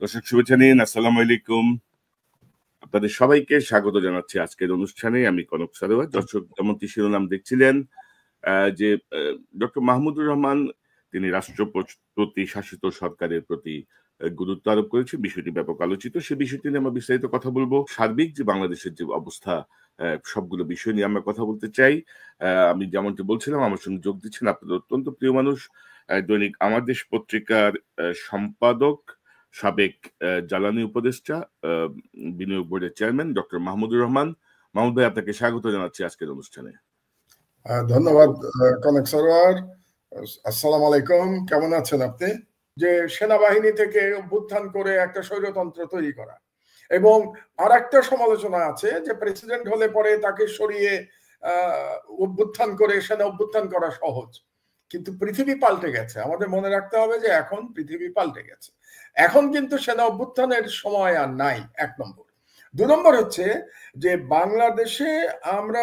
দর্শক শুভেচ্ছা নিন, আসসালামু আলাইকুম। আপনাদের সবাইকে স্বাগত জানাচ্ছি আজকের অনুষ্ঠানে। আমি কনক সারোয়ার। দর্শক যেমনটি শিরোনাম দেখছিলেন যে ডক্টর মাহমুদুর রহমান তিনি রাষ্ট্রপতি শাসিত সরকারের প্রতি গুরুত্ব আরোপ করেছে। বিষয়টি ব্যাপক আলোচিত। সে বিষয়টি নিয়ে আমরা বিস্তারিত কথা বলবো। সার্বিক যে বাংলাদেশের যে অবস্থা সবগুলো বিষয় নিয়ে আমরা কথা বলতে চাই। আমি যেমনটি বলছিলাম আমার সঙ্গে যোগ দিচ্ছেন আপনাদের অত্যন্ত প্রিয় মানুষ, দৈনিক আমার দেশ পত্রিকার সম্পাদক, সাবেক জ্বালানি উপদেষ্টা, বিনিয়োগ বোর্ডের চেয়ারম্যান ডক্টর মাহমুদুর রহমান। মাহমুদ ভাই, আপনাকে স্বাগত জানাচ্ছি আজকের অনুষ্ঠানে। ধন্যবাদ কনক সরোয়ার। আসসালামু আলাইকুম, কেমন আছেন আপনি? যে সেনাবাহিনী থেকে অভ্যুত্থান করে একটা স্বৈরতন্ত্র তৈরি করা এবং আর একটা সমালোচনা আছে যে প্রেসিডেন্ট হলে পরে তাকে সরিয়ে অভ্যুত্থান করে সেনা অভ্যুত্থান করা সহজ, কিন্তু পৃথিবী পাল্টে গেছে। আমাদের মনে রাখতে হবে যে এখন পৃথিবী পাল্টে গেছে। এখন কিন্তু সেনা অভ্যুত্থানের সময় আর নাই, এক নম্বর। 2 নম্বর হচ্ছে যে বাংলাদেশে আমরা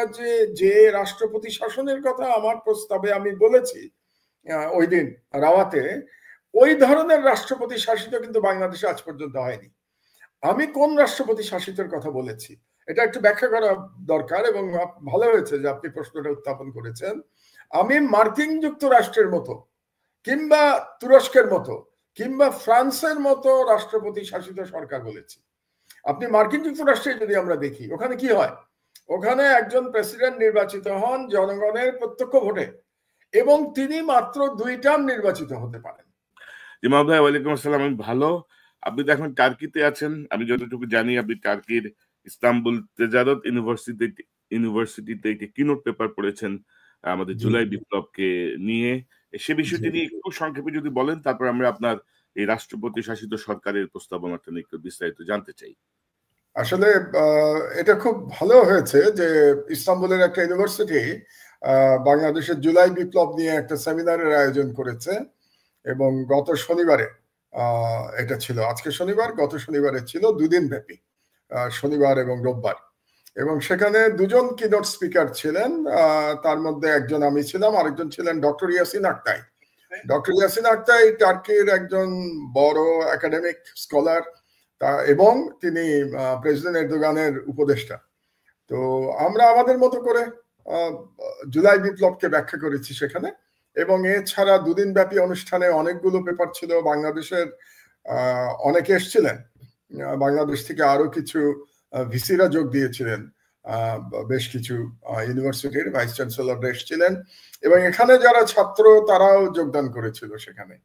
যে রাষ্ট্রপতি শাসনের কথা আমার প্রস্তাবে আমি বলেছি ওই দিন রাওয়াতে, ওই ধরনের রাষ্ট্রপতি শাসিত কিন্তু বাংলাদেশে আজ পর্যন্ত হয়নি। আমি কোন রাষ্ট্রপতি শাসিতের কথা বলেছি এটা একটু ব্যাখ্যা করা দরকার, এবং ভালো হয়েছে যে আপনি প্রশ্নটা উত্থাপন করেছেন। আমি মার্কিন যুক্তরাষ্ট্রের মতো কিংবা তুরস্কের মতো কিংবা ফ্রান্সের মতো রাষ্ট্রপতি শাসিত সরকার বলেছি। আপনি মার্কিন যুক্তরাষ্ট্রে যদি আমরা দেখি, ওখানে কি হয়? ওখানে একজন প্রেসিডেন্ট নির্বাচিত হন জনগণের প্রত্যক্ষ ভোটে এবং তিনি মাত্র 2 টার্ম নির্বাচিত হতে পারেন। ইমাম ভাই, ওয়ালাইকুম আসসালাম। আমি ভালো। আপনি তো এখন টার্কিতে আছেন, আমি যতটুকু জানি আপনি টার্কির ইস্তাম্বুল তেজারত ইউনিভার্সিটিতে একটি কিনোট পেপার পড়েছেন আমাদের জুলাই বিপ্লবকে নিয়ে। সে বিষয়টি নিয়ে একটু সংক্ষেপে যদি বলেন, তারপর আমরা আপনার এই রাষ্ট্রপতি শাসিত সরকারের প্রস্তাবনাটা নিয়ে একটু বিস্তারিত জানতে চাই। আসলে এটা খুব ভালো হয়েছে যে ইস্তাম্বুলের একটা ইউনিভার্সিটি বাংলাদেশের জুলাই বিপ্লব নিয়ে একটা সেমিনারের আয়োজন করেছে, এবং গত শনিবারে এটা ছিল, আজকে শনিবার, গত শনিবারে ছিল 2 দিন ব্যাপী, শনিবার এবং রোববার। এবং সেখানে 2 জন কিনোট স্পিকার ছিলেন, তার মধ্যে একজন আমি ছিলাম, আরেকজন ছিলেন ডক্টর ইয়াসিন আক্তাই। ডক্টর ইয়াসিন আক্তাই টার্কির একজন বড় একাডেমিক স্কলার এবং তিনি প্রেসিডেন্ট এরদোগানের উপদেষ্টা। তো আমরা আমাদের মতো করে জুলাই বিপ্লবকে ব্যাখ্যা করেছি সেখানে, এবং এছাড়া 2 দিন ব্যাপী অনুষ্ঠানে অনেকগুলো পেপার ছিল। বাংলাদেশের অনেকে এসেছিলেন, বাংলাদেশ থেকে আরো কিছু ভিসিরা যোগ দিয়েছিলেন, বেশ কিছু ইউনিভার্সিটির ভাইস চ্যান্সেলররা এসেছিলেন, এবং এখানে যারা ছাত্র তারাও যোগদান করেছিল সেখানে।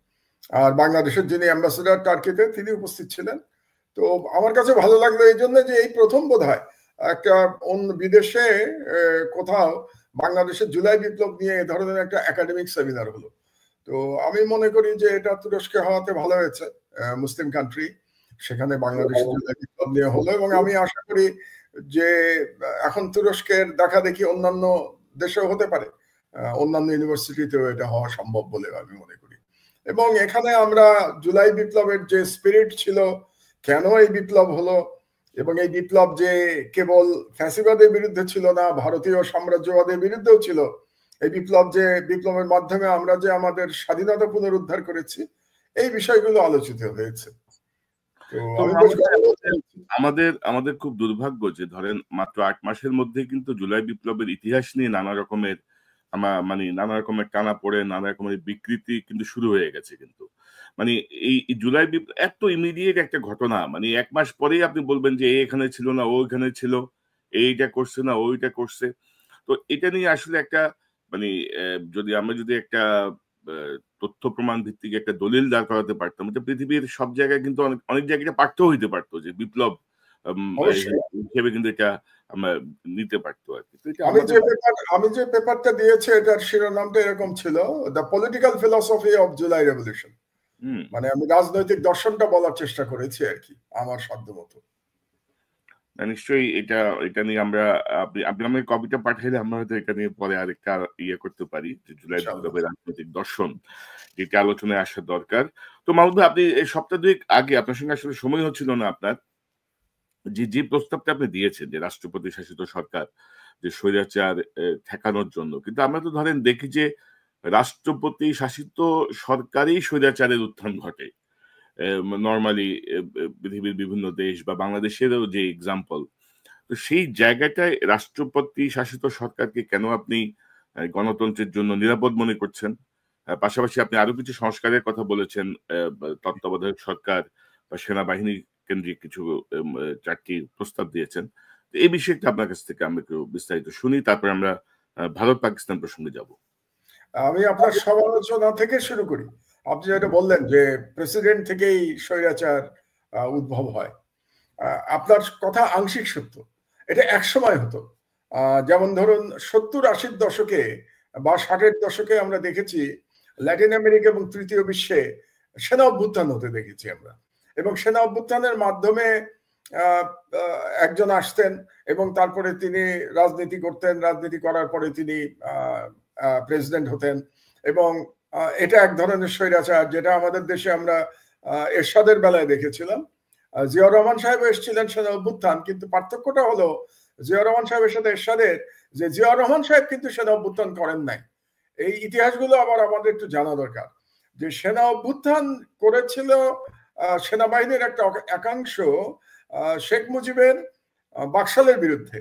আর বাংলাদেশের যিনি অ্যাম্বাসেডর টার্কিতে তিনি উপস্থিত ছিলেন। তো আমার কাছে ভালো লাগলো এই জন্য যে এই প্রথম বোধহয় একটা অন্য বিদেশে কোথাও বাংলাদেশের জুলাই বিপ্লব নিয়ে এ ধরনের একটা একাডেমিক সেমিনার হলো। তো আমি মনে করি যে এটা তুরস্কে হওয়াতে ভালো হয়েছে, মুসলিম কান্ট্রি, সেখানে বাংলাদেশের জুলাই বিপ্লব নিয়ে হলো, এবং আমি আশা করি যে এখন তুরস্কের দেখা দেখি অন্যান্য দেশেও হতে পারে, অন্যান্য ইউনিভার্সিটিতেও এটা হওয়া সম্ভব বলে আমি মনে করি। এবং এখানে আমরা জুলাই বিপ্লবের যে স্পিরিট ছিল, কেন এই বিপ্লব হলো, এবং এই বিপ্লব যে কেবল ফ্যাসিবাদের বিরুদ্ধে ছিল না, ভারতীয় সাম্রাজ্যবাদের বিরুদ্ধেও ছিল, এই বিপ্লবের মাধ্যমে আমরা যে আমাদের স্বাধীনতা পুনরুদ্ধার করেছি, এই বিষয়গুলো আলোচিত হয়েছে। আমাদের খুব দুর্ভাগ্য যে ধরেন মাত্র 8 মাসের মধ্যে কিন্তু জুলাই বিপ্লবের ইতিহাস নিয়ে নানা রকমের টানা পড়ে, নানা রকমের বিকৃতি কিন্তু শুরু হয়ে গেছে। কিন্তু মানে এই জুলাই বিপ্লব এত ইমিডিয়েট একটা ঘটনা, মানে 1 মাস পরেই আপনি বলবেন যে এখানে ছিল না, ও এখানে ছিল, এইটা করছে না, ওইটা করছে। তো এটা নিয়ে আসলে একটা মানে আমরা যদি একটা তথ্য প্রমাণ ভিত্তিক একটা দলিল দাঁড় করাতে পারতাম, এটা পৃথিবীর সব জায়গায় কিন্তু অনেক জায়গায় পাঠ্য হইতে পারতো যে বিপ্লব হিসেবে কিন্তু এটা আমরা নিতে পারতো আর কি। আমি যে পেপারটা দিয়েছি এটার শিরোনামটা এরকম ছিল, the political philosophy of July revolution. মানে আমি রাজনৈতিক দর্শনটা বলার চেষ্টা করেছি আর কি, আমার সাধ্য মতো। নিশ্চয়ই এটা নিয়ে আপনি আমাকে কপিটা পাঠাইলে আমরা হয়তো এটা নিয়ে পরে আরেকটা করতে পারি, যে জুলাই বিপ্লবের রাজনৈতিক দর্শন, যেটা আলোচনায় আসা দরকার। তো মাহমুদ ভাই, আপনি এই সপ্তাহ 2 আগে আপনার সঙ্গে আসলে সময় হচ্ছিল না আপনার, যে প্রস্তাবটা আপনি দিয়েছেন যে রাষ্ট্রপতি শাসিত সরকার, যে স্বৈরাচার ঠেকানোর জন্য, কিন্তু আমরা তো ধরেন দেখি যে রাষ্ট্রপতি শাসিত সরকারই স্বৈরাচারের উত্থান ঘটে। নর্মালি পৃথিবীর বিভিন্ন দেশ বা বাংলাদেশেরও যে এক্সাম্পল, তো সেই জায়গাটায় রাষ্ট্রপতি শাসিত সরকারকে কেন আপনি গণতন্ত্রের জন্য নিরাপদ মনে করছেন? পাশাপাশি আপনি আরো কিছু সংস্কারের কথা বলেছেন, তত্ত্বাবধায়ক সরকার বা সেনাবাহিনী কেন্দ্রিক কিছু 4টি প্রস্তাব দিয়েছেন। এই বিষয়টা আপনার কাছ থেকে আমরা একটু বিস্তারিত শুনি, তারপর আমরা ভারত পাকিস্তান প্রসঙ্গে যাব। আমি আপনার সমালোচনা থেকে শুরু করি। আপনি যেটা বললেন যে প্রেসিডেন্ট থেকেই স্বৈরাচার উদ্ভব হয়, আপনার কথা আংশিক সত্য। এটা একসময় হতো, যেমন ধরুন 70-80 দশকে বা 60-এর দশকে আমরা দেখেছি ল্যাটিন আমেরিকা এবং তৃতীয় বিশ্বে সেনা অভ্যুত্থান হতে দেখেছি আমরা, এবং সেনা অভ্যুত্থানের মাধ্যমে একজন আসতেন এবং তারপরে তিনি রাজনীতি করতেন, রাজনীতি করার পরে তিনি প্রেসিডেন্ট হতেন, এবং এটা এক ধরনের স্বৈরাচার যেটা আমাদের দেশে আমরা এরশাদের বেলায় দেখেছিলাম। জিয়াউর রহমান সাহেব এসেছিলেন সেনা অভ্যুত্থান, কিন্তু পার্থক্যটা হলো জিয়াউর রহমান সাহেবের সাথে এরশাদের যে জিয়াউর রহমান সাহেব কিন্তু সেনা অভ্যুত্থান করেন নাই। এই ইতিহাসগুলো আবার আমাদের একটু জানা দরকার, যে সেনা অভ্যুত্থান করেছিল সেনাবাহিনীর একটা একাংশ শেখ মুজিবের বাকশালের বিরুদ্ধে,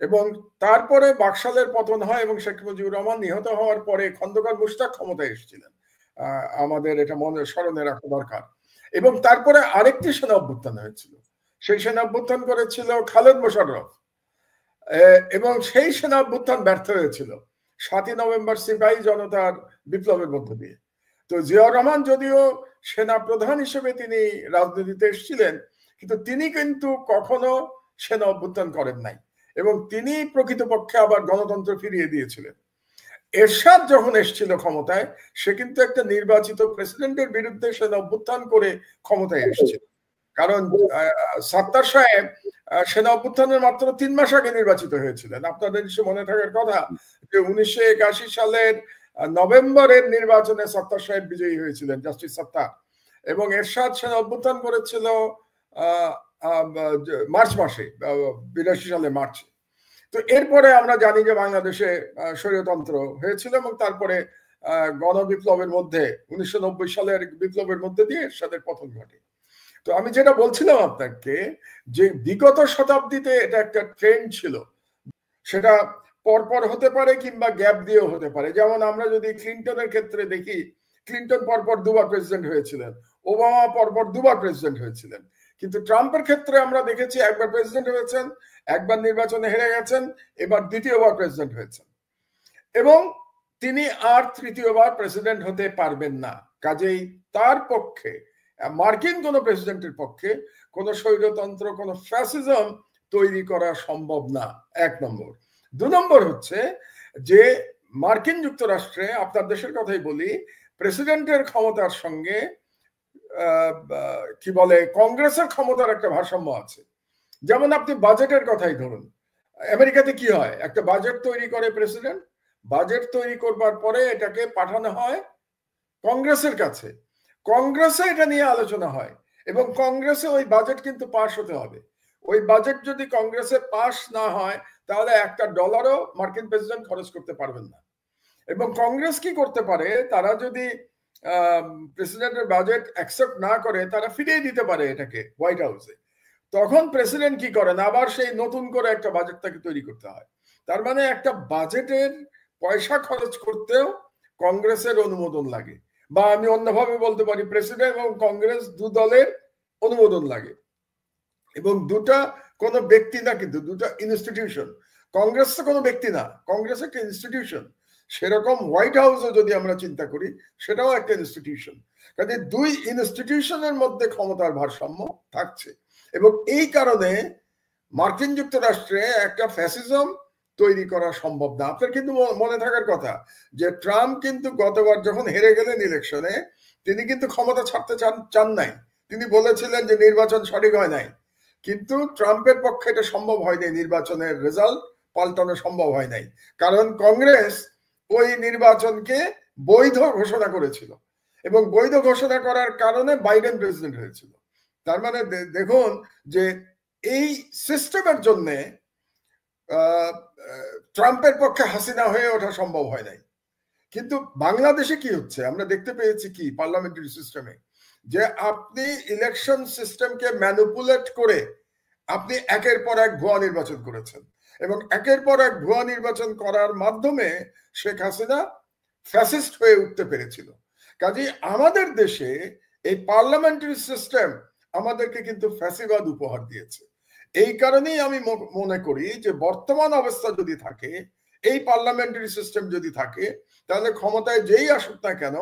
এবং তারপরে বাকশালের পতন হয় এবং শেখ মুজিবুর রহমান নিহত হওয়ার পরে খন্দকার মুশতাক ক্ষমতায় এসেছিলেন। আমাদের এটা মনে স্মরণে রাখা দরকার। এবং তারপরে আরেকটি সেনা অভ্যুত্থান হয়েছিল, সেই সেনা অভ্যুত্থান করেছিল খালেদ মোশাররফ, এবং সেই সেনা অভ্যুত্থান ব্যর্থ হয়েছিল 7ই নভেম্বর সিপাহী জনতার বিপ্লবের মধ্য দিয়ে। তো জিয়াউর রহমান যদিও সেনা প্রধান হিসেবে তিনি রাজনীতিতে এসেছিলেন, কিন্তু তিনি কিন্তু কখনো সেনা অভ্যুত্থান করেন নাই, এবং তিনি প্রকৃতপক্ষে আবার গণতন্ত্র ফিরিয়ে দিয়েছিলেন। এরশাদ যখন এসেছিল ক্ষমতায়, সে কিন্তু একটা নির্বাচিত প্রেসিডেন্টের বিরুদ্ধে সেনা অভ্যুত্থান করে ক্ষমতায় এসেছিল, কারণ সাত্তার সাহেব সেনা অভ্যুত্থানের মাত্র 3 মাস আগে নির্বাচিত হয়েছিলেন। আপনাদের নিশ্চয় মনে থাকার কথা যে 1981 সালের নভেম্বরের নির্বাচনে সাত্তার সাহেব বিজয়ী হয়েছিলেন, জাস্টিস সাত্তার, এবং এরশাদ সেনা অভ্যুত্থান করেছিল মার্চ মাসে, 82 সালে মার্চে। তো এরপরে আমরা জানি যে বাংলাদেশে স্বৈরতন্ত্র হয়েছিল, এবং তারপরে গণবিপ্লবের মধ্যে 1990 সালের বিপ্লবের মধ্যে দিয়ে এরশাদের পতন ঘটে। তো আমি যেটা বলছিলাম আপনাকে, যে বিগত শতাব্দীতে এটা একটা ট্রেন্ড ছিল, সেটা পরপর হতে পারে কিংবা গ্যাপ দিয়েও হতে পারে। যেমন আমরা যদি ক্লিন্টনের ক্ষেত্রে দেখি, ক্লিন্টন পরপর 2বার প্রেসিডেন্ট হয়েছিলেন, ওবামা পরপর 2বার প্রেসিডেন্ট হয়েছিলেন, কিন্তু ট্রাম্পের ক্ষেত্রে আমরা দেখেছি একবার প্রেসিডেন্ট হয়েছেন, একবার নির্বাচনে হেরে গেছেন, এবার দ্বিতীয়বার প্রেসিডেন্ট হয়েছেন, এবং তিনি আর তৃতীয়বার প্রেসিডেন্ট হতে পারবেন না। কাজেই তার পক্ষে, মার্কিন কোন প্রেসিডেন্টের পক্ষে কোন স্বৈরতন্ত্র, কোন ফ্যাসিজম তৈরি করা সম্ভব না, 1 নম্বর। 2 নম্বর হচ্ছে যে মার্কিন যুক্তরাষ্ট্রে, আপনার দেশের কথাই বলি, প্রেসিডেন্টের ক্ষমতার সঙ্গে কি বলে কংগ্রেসের ক্ষমতার একটা ভারসাম্য আছে। যেমন আপনি বাজেটের কথাই ধরুন, আমেরিকাতে কি হয়, একটা বাজেট তৈরি করে প্রেসিডেন্ট, বাজেট তৈরি করবার পরে এটাকে পাঠানো হয় কংগ্রেসের কাছে, কংগ্রেসে এটা নিয়ে আলোচনা হয়, এবং কংগ্রেসে ওই বাজেট কিন্তু পাস হতে হবে। ওই বাজেট যদি কংগ্রেসে পাস না হয়, তাহলে $1 মার্কিন প্রেসিডেন্ট খরচ করতে পারবেন না। এবং কংগ্রেস কি করতে পারে, তারা যদি প্রেসিডেন্টের বাজেট অ্যাকসেপ্ট না করে, তারা ফিরিয়ে দিতে পারে এটাকে হোয়াইট হাউসে। তখন প্রেসিডেন্ট কি করেন, আবার সেই নতুন করে একটা বাজেট তাকে তৈরি করতে হয়। তার মানে একটা বাজেটের পয়সা খরচ করতেও কংগ্রেসের অনুমোদন লাগে, বা আমি অন্যভাবে বলতে পারি প্রেসিডেন্ট এবং কংগ্রেস 2 দলের অনুমোদন লাগে, এবং দুটা কোনো ব্যক্তি না, কিন্তু দুটা ইনস্টিটিউশন। কংগ্রেস তো কোনো ব্যক্তি না, কংগ্রেস একটা ইনস্টিটিউশন। সেরকম হোয়াইট হাউসও যদি আমরা চিন্তা করি, সেটাও একটা ইনস্টিটিউশন। কাজে 2 ইনস্টিটিউশনের মধ্যে ক্ষমতার ভারসাম্য থাকছে, এবং এই কারণে মার্কিন যুক্তরাষ্ট্রে একটা ফ্যাসিজম তৈরি করা সম্ভব না। আপনার কিন্তু মনে থাকার কথা যে ট্রাম্প কিন্তু গতবার যখন হেরে গেলেন ইলেকশনে, তিনি কিন্তু ক্ষমতা ছাড়তে চান নাই। তিনি বলেছিলেন যে নির্বাচন সঠিক হয় নাই, কিন্তু ট্রাম্পের পক্ষে এটা সম্ভব হয়নি, নির্বাচনের রেজাল্ট পাল্টানো সম্ভব হয় নাই, কারণ কংগ্রেস ওই নির্বাচনকে বৈধ ঘোষণা করেছিল, এবং বৈধ ঘোষণা করার কারণে বাইডেন প্রেসিডেন্ট হয়েছিল। তার মানে দেখুন যে এই সিস্টেমের জন্য ট্রাম্পের পক্ষে হাসিনা হয়ে ওঠা সম্ভব হয় নাই। কিন্তু বাংলাদেশে কি হচ্ছে আমরা দেখতে পেয়েছি, কি পার্লামেন্টারি সিস্টেমে যে আপনি ইলেকশন সিস্টেমকে ম্যানিপুলেট করে আপনি একের পর এক ভুয়া নির্বাচন করেছেন, এবং একের পর এক ভুয়া নির্বাচন করার মাধ্যমে শেখ হাসিনা ফ্যাসিস্ট হয়ে উঠতে পেরেছিল। কাজেই আমাদের দেশে এই পার্লামেন্টারি সিস্টেম আমাদেরকে কিন্তু ফ্যাসিবাদ উপহার দিয়েছে। এই কারণেই আমি মনে করি যে বর্তমান অবস্থা যদি থাকে, এই পার্লামেন্টারি সিস্টেম যদি থাকে, তাহলে ক্ষমতায় যেই আসুক না কেন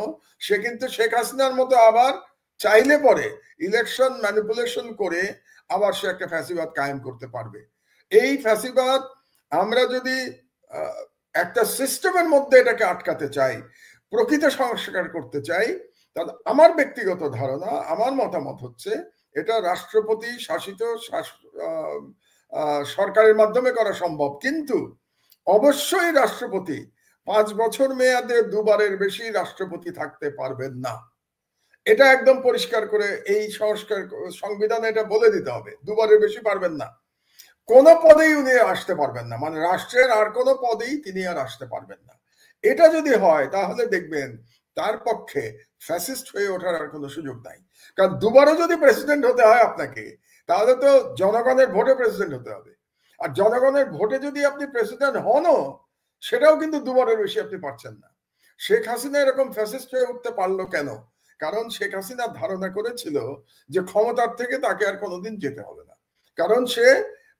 সে কিন্তু শেখ হাসিনার মতো আবার চাইলে পরে ইলেকশন ম্যানিপুলেশন করে আবার সে একটা ফ্যাসিবাদ কায়েম করতে পারবে। এই ফ্যাসিবাদ আমরা যদি একটা সিস্টেমের মধ্যে এটাকে আটকাতে চাই, প্রকৃত সংস্কার করতে চাই, তাহলে আমার ব্যক্তিগত ধারণা, আমার মতামত হচ্ছে এটা রাষ্ট্রপতি শাসিত সরকারের মাধ্যমে করা সম্ভব, কিন্তু অবশ্যই রাষ্ট্রপতি 5 বছর মেয়াদে দুবারের বেশি রাষ্ট্রপতি থাকতে পারবেন না। এটা একদম পরিষ্কার করে এই সংবিধানে এটা বলে দিতে হবে, দুবারের বেশি পারবেন না। কোন পদেই উনি আসতে পারবেন না, মানে রাষ্ট্রের আর কোন পদেই তিনি আর আসতে পারবেন না। এটা যদি হয় তাহলে দেখবেন তার পক্ষে ফ্যাসিস্ট হয়ে ওঠার আর কোনো সুযোগ নাই। কারণ দুবারও যদি প্রেসিডেন্ট হতে হয় আপনাকে, তাহলে তো জনগণের ভোটে প্রেসিডেন্ট হতে হবে। আর জনগণের ভোটে যদি আপনি প্রেসিডেন্ট হনও, সেটাও কিন্তু দুবারের বেশি আপনি পারছেন না। শেখ হাসিনা এরকম ফ্যাসিস্ট হয়ে উঠতে পারলো কেন? কারণ শেখ হাসিনা ধারণা করেছিল যে ক্ষমতার থেকে তাকে আর কোনোদিন যেতে হবে না, কারণ সে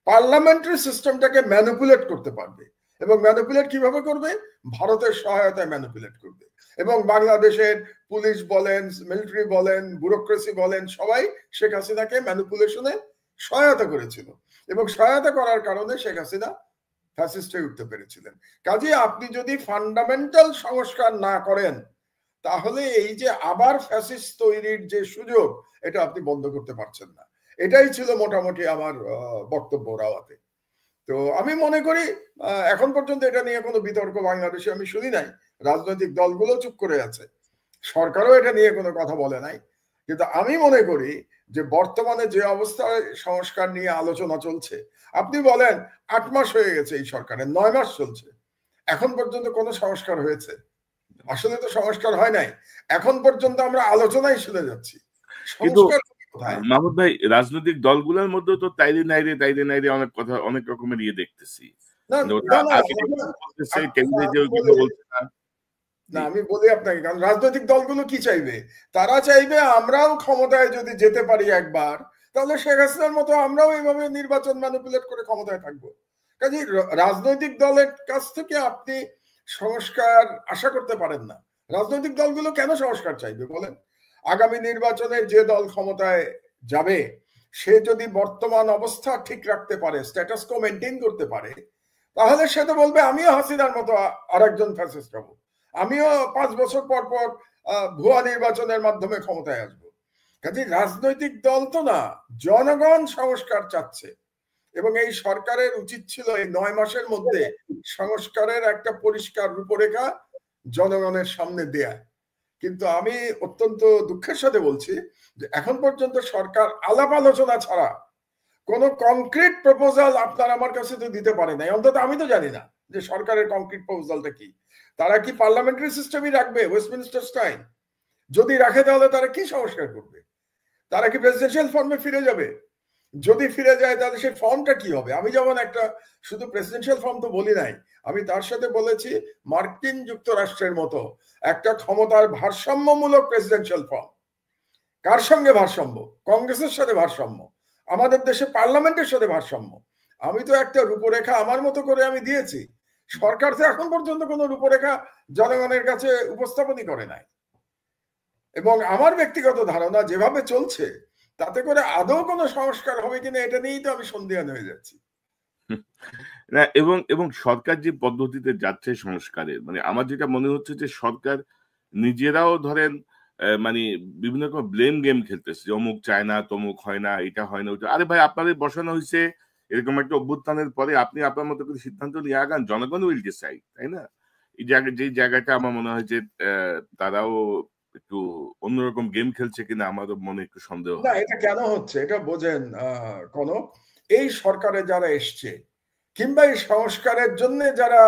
পার্লামেন্টারি সিস্টেমটাকে ম্যানিপুলেট করতে পারবে। এবং ম্যানিপুলেট কিভাবে করবে? ভারতের সহায়তায় ম্যানিপুলেট করবে। এবং বাংলাদেশের পুলিশ বলেন, মিলিটারি বলেন, ব্যুরোক্রেসি বলেন, সবাই শেখ হাসিনাকে ম্যানিপুলেশনে সহায়তা করেছিল, এবং সহায়তা করার কারণে শেখ হাসিনা ফ্যাসিস্ট হয়ে উঠতে পেরেছিলেন। কাজে আপনি যদি ফান্ডামেন্টাল সংস্কার না করেন, তাহলে এই যে আবার ফ্যাসিস্ট তৈরির যে সুযোগ, এটা আপনি বন্ধ করতে পারছেন না। এটাই ছিল মোটামুটি আমার বক্তব্য রাওয়াতে। তো আমি মনে করি এখন পর্যন্ত এটা নিয়ে কোনো বিতর্ক বাংলাদেশে আমি শুনি নাই। রাজনৈতিক দলগুলো চুপ করে আছে, সরকারও এটা নিয়ে কোনো কথা বলে নাই। কিন্তু আমি মনে করি যে বর্তমানে যে অবস্থায় সংস্কার নিয়ে আলোচনা চলছে, আপনি বলেন 8 মাস হয়ে গেছে এই সরকারের, 9 মাস চলছে, এখন পর্যন্ত কোনো সংস্কার হয়েছে? আসলে তো সংস্কার হয় নাই, এখন পর্যন্ত আমরা আলোচনায় শুনে যাচ্ছি। কিন্তু সংস্কার মাহমুদ ভাই, রাজনৈতিক দলগুলোর মধ্যে তো তাইরে নাইরে অনেক কথা, অনেক রকমের দেখতেছি। না, আমি বলি আপনাকে, কারণ রাজনৈতিক দলগুলো কি চাইবে? তারা চাইবে আমরাও ক্ষমতায় যদি যেতে পারি একবার, তাহলে শেখ হাসিনার মতো আমরাও এইভাবে নির্বাচন ম্যানিপুলেট করে ক্ষমতায় থাকবো। কাজে রাজনৈতিক দলের কাছ থেকে আপনি সংস্কার আশা করতে পারেন না। রাজনৈতিক দলগুলো কেন সংস্কার চাইবে বলেন? আগামী নির্বাচনে যে দল ক্ষমতায় যাবে, সে যদি বর্তমান অবস্থা ঠিক রাখতে পারে, স্ট্যাটাস কো মেনটেন করতে পারে, তাহলে সে তো বলবে আমিও হাসিনার মতো আরেকজন ফ্যাসিস্ট হব, আমিও 5 বছর পর পর ভুয়া নির্বাচনের মাধ্যমে ক্ষমতায় আসবো। কাজে রাজনৈতিক দল তো না, জনগণ সংস্কার চাচ্ছে। এবং এই সরকারের উচিত ছিল এই 9 মাসের মধ্যে সংস্কারের একটা পরিষ্কার রূপরেখা জনগণের সামনে দেয়া। কিন্তু আমি অত্যন্ত দুঃখের সাথে বলছি যে এখন পর্যন্ত সরকার আলাপ আলোচনা ছাড়া কোনো কংক্রিট প্রপোজাল আপনার আমার কাছে তো দিতে পারে নাই। অন্তত আমি তো জানি না যে সরকারের কংক্রিট প্রপোজালটা কি। তারা কি পার্লামেন্টারি সিস্টেমই রাখবে, ওয়েস্টমিনিস্টার স্টাইল? যদি রাখে তাহলে তারা কি সংস্কার করবে? তারা কি প্রেসিডেন্সিয়াল ফর্মে ফিরে যাবে? যদি ফিরে যায় তাহলে সেই ফর্মটা কি হবে? আমি যেমন একটা শুধু প্রেসিডেন্সিয়াল ফর্ম তো বলি নাই, আমি তার সাথে বলেছি মার্কিন যুক্তরাষ্ট্রের মতো একটা ক্ষমতার ভারসাম্যমূলক প্রেসিডেন্সিয়াল ফর্ম। কার সঙ্গে ভারসাম্য? কংগ্রেসের সাথে ভারসাম্য, আমাদের দেশে পার্লামেন্টের সাথে ভারসাম্য। আমি তো একটা রূপরেখা আমার মতো করে আমি দিয়েছি, সরকার তো এখন পর্যন্ত কোনো রূপরেখা জনগণের কাছে উপস্থাপনই করে নাই। এবং আমার ব্যক্তিগত ধারণা যেভাবে চলছে, তাতে করে আদৌ কোনো সংস্কার হবে কিনা এটা নিয়েই তো আমি সন্দিহান হয়ে যাচ্ছি। না, এবং এবং সরকার যে পদ্ধতিতে যাচ্ছে সংস্কারের, মানে আমার যেটা মনে হচ্ছে যে সরকার নিজেরাও ধরেন মানে বিভিন্ন রকম ব্লেম গেম খেলতেছে, অমুক চায় না, তমুক হয় না, এটা হয় না, ওটা। আরে ভাই, আপনাদের বসানো হয়েছে এরকম একটা অভ্যুত্থানের পরে, আপনি আপনার মতো করে সিদ্ধান্ত নিয়ে আগান, জনগণ উইল ডিসাইড, তাই না? এই জায়গায় যে জায়গাটা আমার মনে হয় যে তারাও একটু অন্যরকম গেম খেলছে কিনা আমারও মনে একটু সন্দেহ না, হয়। এটা কেন হচ্ছে এটা বোঝেন কনক? এই সরকারে যারা এসছে কিংবা এই সংস্কারের জন্য যারা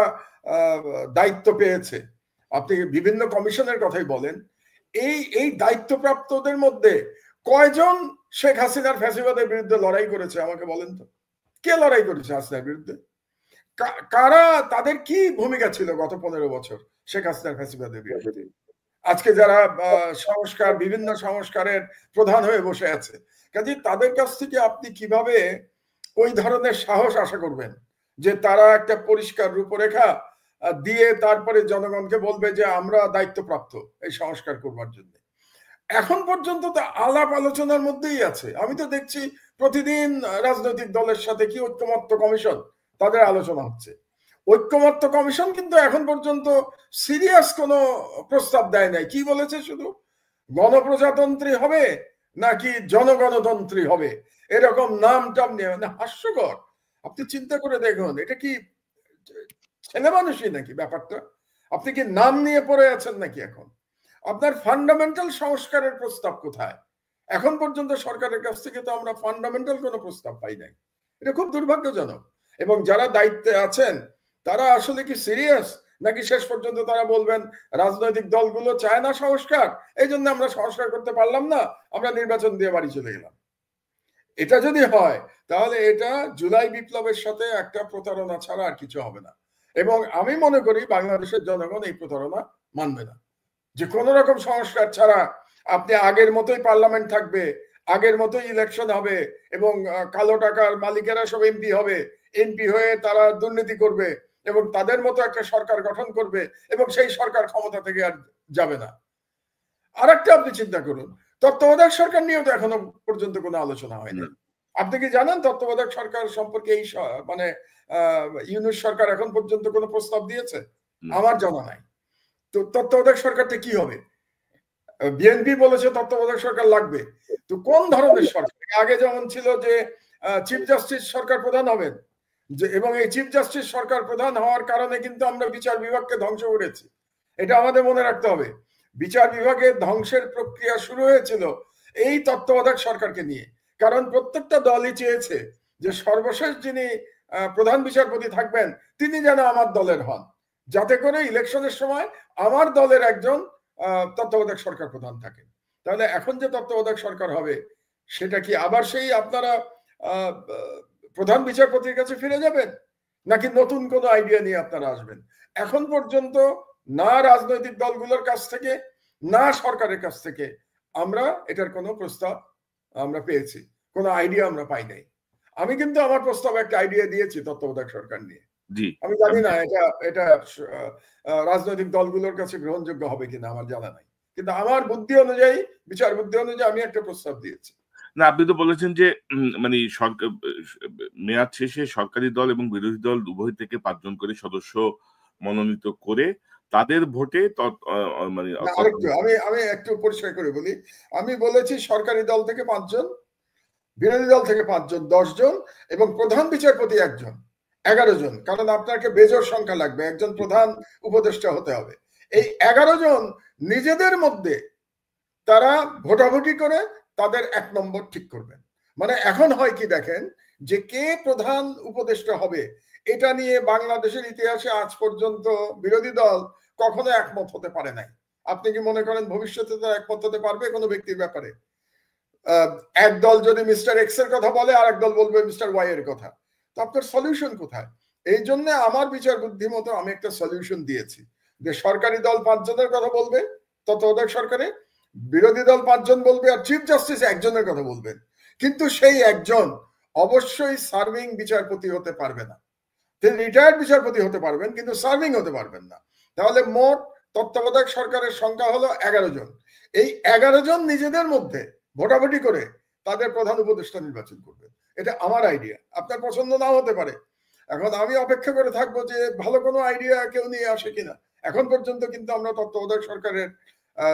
দায়িত্ব পেয়েছে, আপনি বিভিন্ন কমিশনের কথাই বলেন, এই দায়িত্বপ্রাপ্তদের মধ্যে কয়জন শেখ হাসিনার ফ্যাসিবাদের বিরুদ্ধে লড়াই করেছে আমাকে বলেন তো? কে লড়াই করেছে হাসিনার বিরুদ্ধে? কারা, তাদের কি ভূমিকা ছিল গত 15 বছর শেখ হাসিনার ফ্যাসিবাদের বিরুদ্ধে? আজকে যারা সংস্কার, বিভিন্ন সংস্কারের প্রধান হয়ে বসে আছে, কাজে তাদের কাছ থেকে আপনি কিভাবে ওই ধরনের সাহস আশা করবেন যে তারা একটা পরিষ্কার রূপরেখা দিয়ে তারপরে জনগণকে বলবে যে আমরা দায়িত্বপ্রাপ্ত এই সংস্কার করবার জন্য? এখন পর্যন্ত তো আলাপ আলোচনার মধ্যেই আছে। আমি তো দেখছি প্রতিদিন রাজনৈতিক দলের সাথে কি ঐক্যমত্য কমিশন, তাদের আলোচনা হচ্ছে। ঐক্যমত্য কমিশন কিন্তু এখন পর্যন্ত সিরিয়াস কোনো প্রস্তাব দেয় নাই। কি বলেছে? শুধু গণপ্রজাতন্ত্রী হবে নাকি জনগণতন্ত্রী হবে, এরকম নাম টাম নিয়ে, মানে হাস্যকর। আপনি চিন্তা করে দেখুন, এটা কি ছেলে মানুষই নাকি ব্যাপারটা? আপনি কি নাম নিয়ে পড়ে আছেন নাকি? এখন আপনার ফান্ডামেন্টাল সংস্কারের প্রস্তাব কোথায়? এখন পর্যন্ত সরকারের কাছ থেকে তো আমরা ফান্ডামেন্টাল কোনো প্রস্তাব পাই নাই। এটা খুব দুর্ভাগ্যজনক। এবং যারা দায়িত্বে আছেন তারা আসলে কি সিরিয়াস, নাকি শেষ পর্যন্ত তারা বলবেন রাজনৈতিক দলগুলো চায় না সংস্কার, এই জন্য আমরা সংস্কার করতে পারলাম না, আমরা নির্বাচন দিয়ে বাড়ি চলে গেলাম? এটা যদি হয় তাহলে এটা জুলাই বিপ্লবের সাথে একটা প্রতারণা ছাড়া আর কিছু হবে না। এবং আমি মনে করি বাংলাদেশের জনগণ এই প্রতারণা মানবে না, যে কোন রকম সংস্কার ছাড়া আপনি আগের মতোই পার্লামেন্ট থাকবে, আগের মতোই ইলেকশন হবে এবং কালো টাকার মালিকেরা সব এমপি হবে, এমপি হয়ে তারা দুর্নীতি করবে এবং তাদের মতো একটা সরকার গঠন করবে এবং সেই সরকার ক্ষমতা থেকে আর যাবে না। আর একটা আপনি চিন্তা করুন, তত্ত্বাবধায়ক সরকার নিয়েও তো এখনো পর্যন্ত কোনো আলোচনা হয়নি। আপনি কি জানেন তত্ত্বাবধায়ক সরকার সম্পর্কে এই মানে ইউনূস সরকার এখন পর্যন্ত কোনো প্রস্তাব দিয়েছে? আমার জানা নাই। তো তত্ত্বাবধায়ক সরকারটা কি হবে? বিএনপি বলেছে তত্ত্বাবধায়ক সরকার লাগবে, তো কোন ধরনের সরকার? আগে যেমন ছিল যে চিফ জাস্টিস সরকার প্রধান হবেন, যে এবং এই চিফ জাস্টিস সরকার প্রধান হওয়ার কারণে কিন্তু আমরা বিচার বিভাগকে ধ্বংস করেছি। এটা আমাদের মনে রাখতে হবে। বিচার বিভাগের ধ্বংসের প্রক্রিয়া শুরু হয়েছিল এই তত্ত্বাবধায়ক সরকারকে নিয়ে, কারণ প্রত্যেকটা দলই চেয়েছে যে সর্বশেষ যিনি প্রধান বিচারপতি থাকবেন তিনি যেন আমার দলের হন, যাতে করে ইলেকশনের সময় আমার দলের একজন তত্ত্বাবধায়ক সরকার প্রধান থাকেন। তাহলে এখন যে তত্ত্বাবধায়ক সরকার হবে সেটা কি আবার সেই আপনারা প্রধান বিচারপতির কাছে ফিরে যাবেন, নাকি নতুন কোনো আইডিয়া নিয়ে আপনারা আসবেন? এখন পর্যন্ত না রাজনৈতিক দলগুলোর কাছ থেকে না সরকারের কাছ থেকে আমরা এটার কোনো প্রস্তাব আমরা পেয়েছি, কোনো আইডিয়া আমরা পাই নাই। আমি কিন্তু আমার প্রস্তাবে একটা আইডিয়া দিয়েছি তত্ত্বাবধায়ক সরকার নিয়ে। আমি জানি না এটা রাজনৈতিক দলগুলোর কাছে গ্রহণযোগ্য হবে কিনা, আমার জানা নাই, কিন্তু আমার বুদ্ধি অনুযায়ী, বিচার বুদ্ধি অনুযায়ী আমি একটা প্রস্তাব দিয়েছি। না, আপনি তো বলেছেন যে মানে সরকার মেয়াদ শেষে সরকারি দল এবং বিরোধী দল উভয় থেকে 5 জন করে সদস্য মনোনীত করে তাদের ভোটে মানে আমি একটু পরিষ্কার করে বলি। আমি বলেছি সরকারি দল থেকে 5 জন, বিরোধী দল থেকে 5 জন, 10 জন এবং প্রধান বিচারপতি 1 জন, 11 জন। কারণ আপনাকে বেজোড় সংখ্যা লাগবে, একজন প্রধান উপদেষ্টা হতে হবে। এই 11 জন নিজেদের মধ্যে তারা ভোটাভুটি করে তাদের 1 নম্বর ঠিক করবেন। মানে এখন হয় কি দেখেন, যে কে প্রধান উপদেষ্টা হবে এটা নিয়ে বাংলাদেশের ইতিহাসে আজ পর্যন্ত বিরোধী দল কখনো একমত হতে পারে নাই। আপনি কি মনে করেন ভবিষ্যতে তারা একমত হতে পারবে কোনো ব্যক্তির ব্যাপারে? এক দল যদি মিস্টার এক্স এর কথা বলে আর এক দল বলবে মিস্টার ওয়াই এর কথা, তো আপনার সলিউশন কোথায়? এই জন্য আমার বিচার বুদ্ধি মতো আমি একটা সলিউশন দিয়েছি যে সরকারি দল 5 জনের কথা বলবে তত্ত্বাবধায়ক সরকারে, বিরোধী দল 5 জন বলবে আর চিফ জাস্টিস 1 জনের কথা বলবেন, কিন্তু সেই একজন অবশ্যই সার্ভিং বিচারপতি হতে পারবে না। তিনি রিটায়ার্ড বিচারপতি হতে পারবেন কিন্তু সার্ভিং হতে পারবেন না। তাহলে মোট তত্ত্বাবধায়ক সরকারের সংখ্যা হলো 11 জন। এই 11 জন নিজেদের মধ্যে ভোটাভুটি করে তাদের প্রধান উপদেষ্টা নির্বাচন করবে। এটা আমার আইডিয়া, আপনার পছন্দ নাও হতে পারে। এখন আমি অপেক্ষা করে থাকবো যে ভালো কোনো আইডিয়া কেউ নিয়ে আসে কিনা। এখন পর্যন্ত কিন্তু আমরা তত্ত্বাবধায়ক সরকারের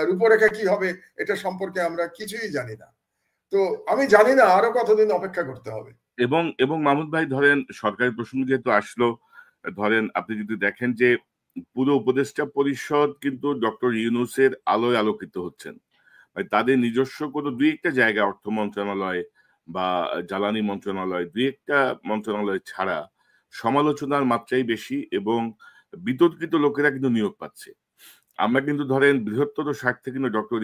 রূপরেখা কি হবে এটা সম্পর্কে আমরা কিছুই জানি না। তো আমি জানি না আরো কতদিন অপেক্ষা করতে হবে। এবং মাহমুদ ভাই, ধরেন সরকারি প্রসঙ্গ যেহেতু আসলো, ধরেন আপনি যদি দেখেন যে পুরো উপদেষ্টা পরিষদ কিন্তু ডক্টর ইউনূসের আলোয় আলোকিত হচ্ছেন। তাদের নিজস্ব কোনো 2-1টা জায়গা, অর্থ মন্ত্রণালয় বা জ্বালানি মন্ত্রণালয়, 2-1টা মন্ত্রণালয় ছাড়া সমালোচনার মাত্রাই বেশি এবং বিতর্কিত লোকেরা কিন্তু নিয়োগ পাচ্ছে। আমরা কিন্তু ধরেন বৃহত্তর স্বার্থে কিন্তু ডক্টর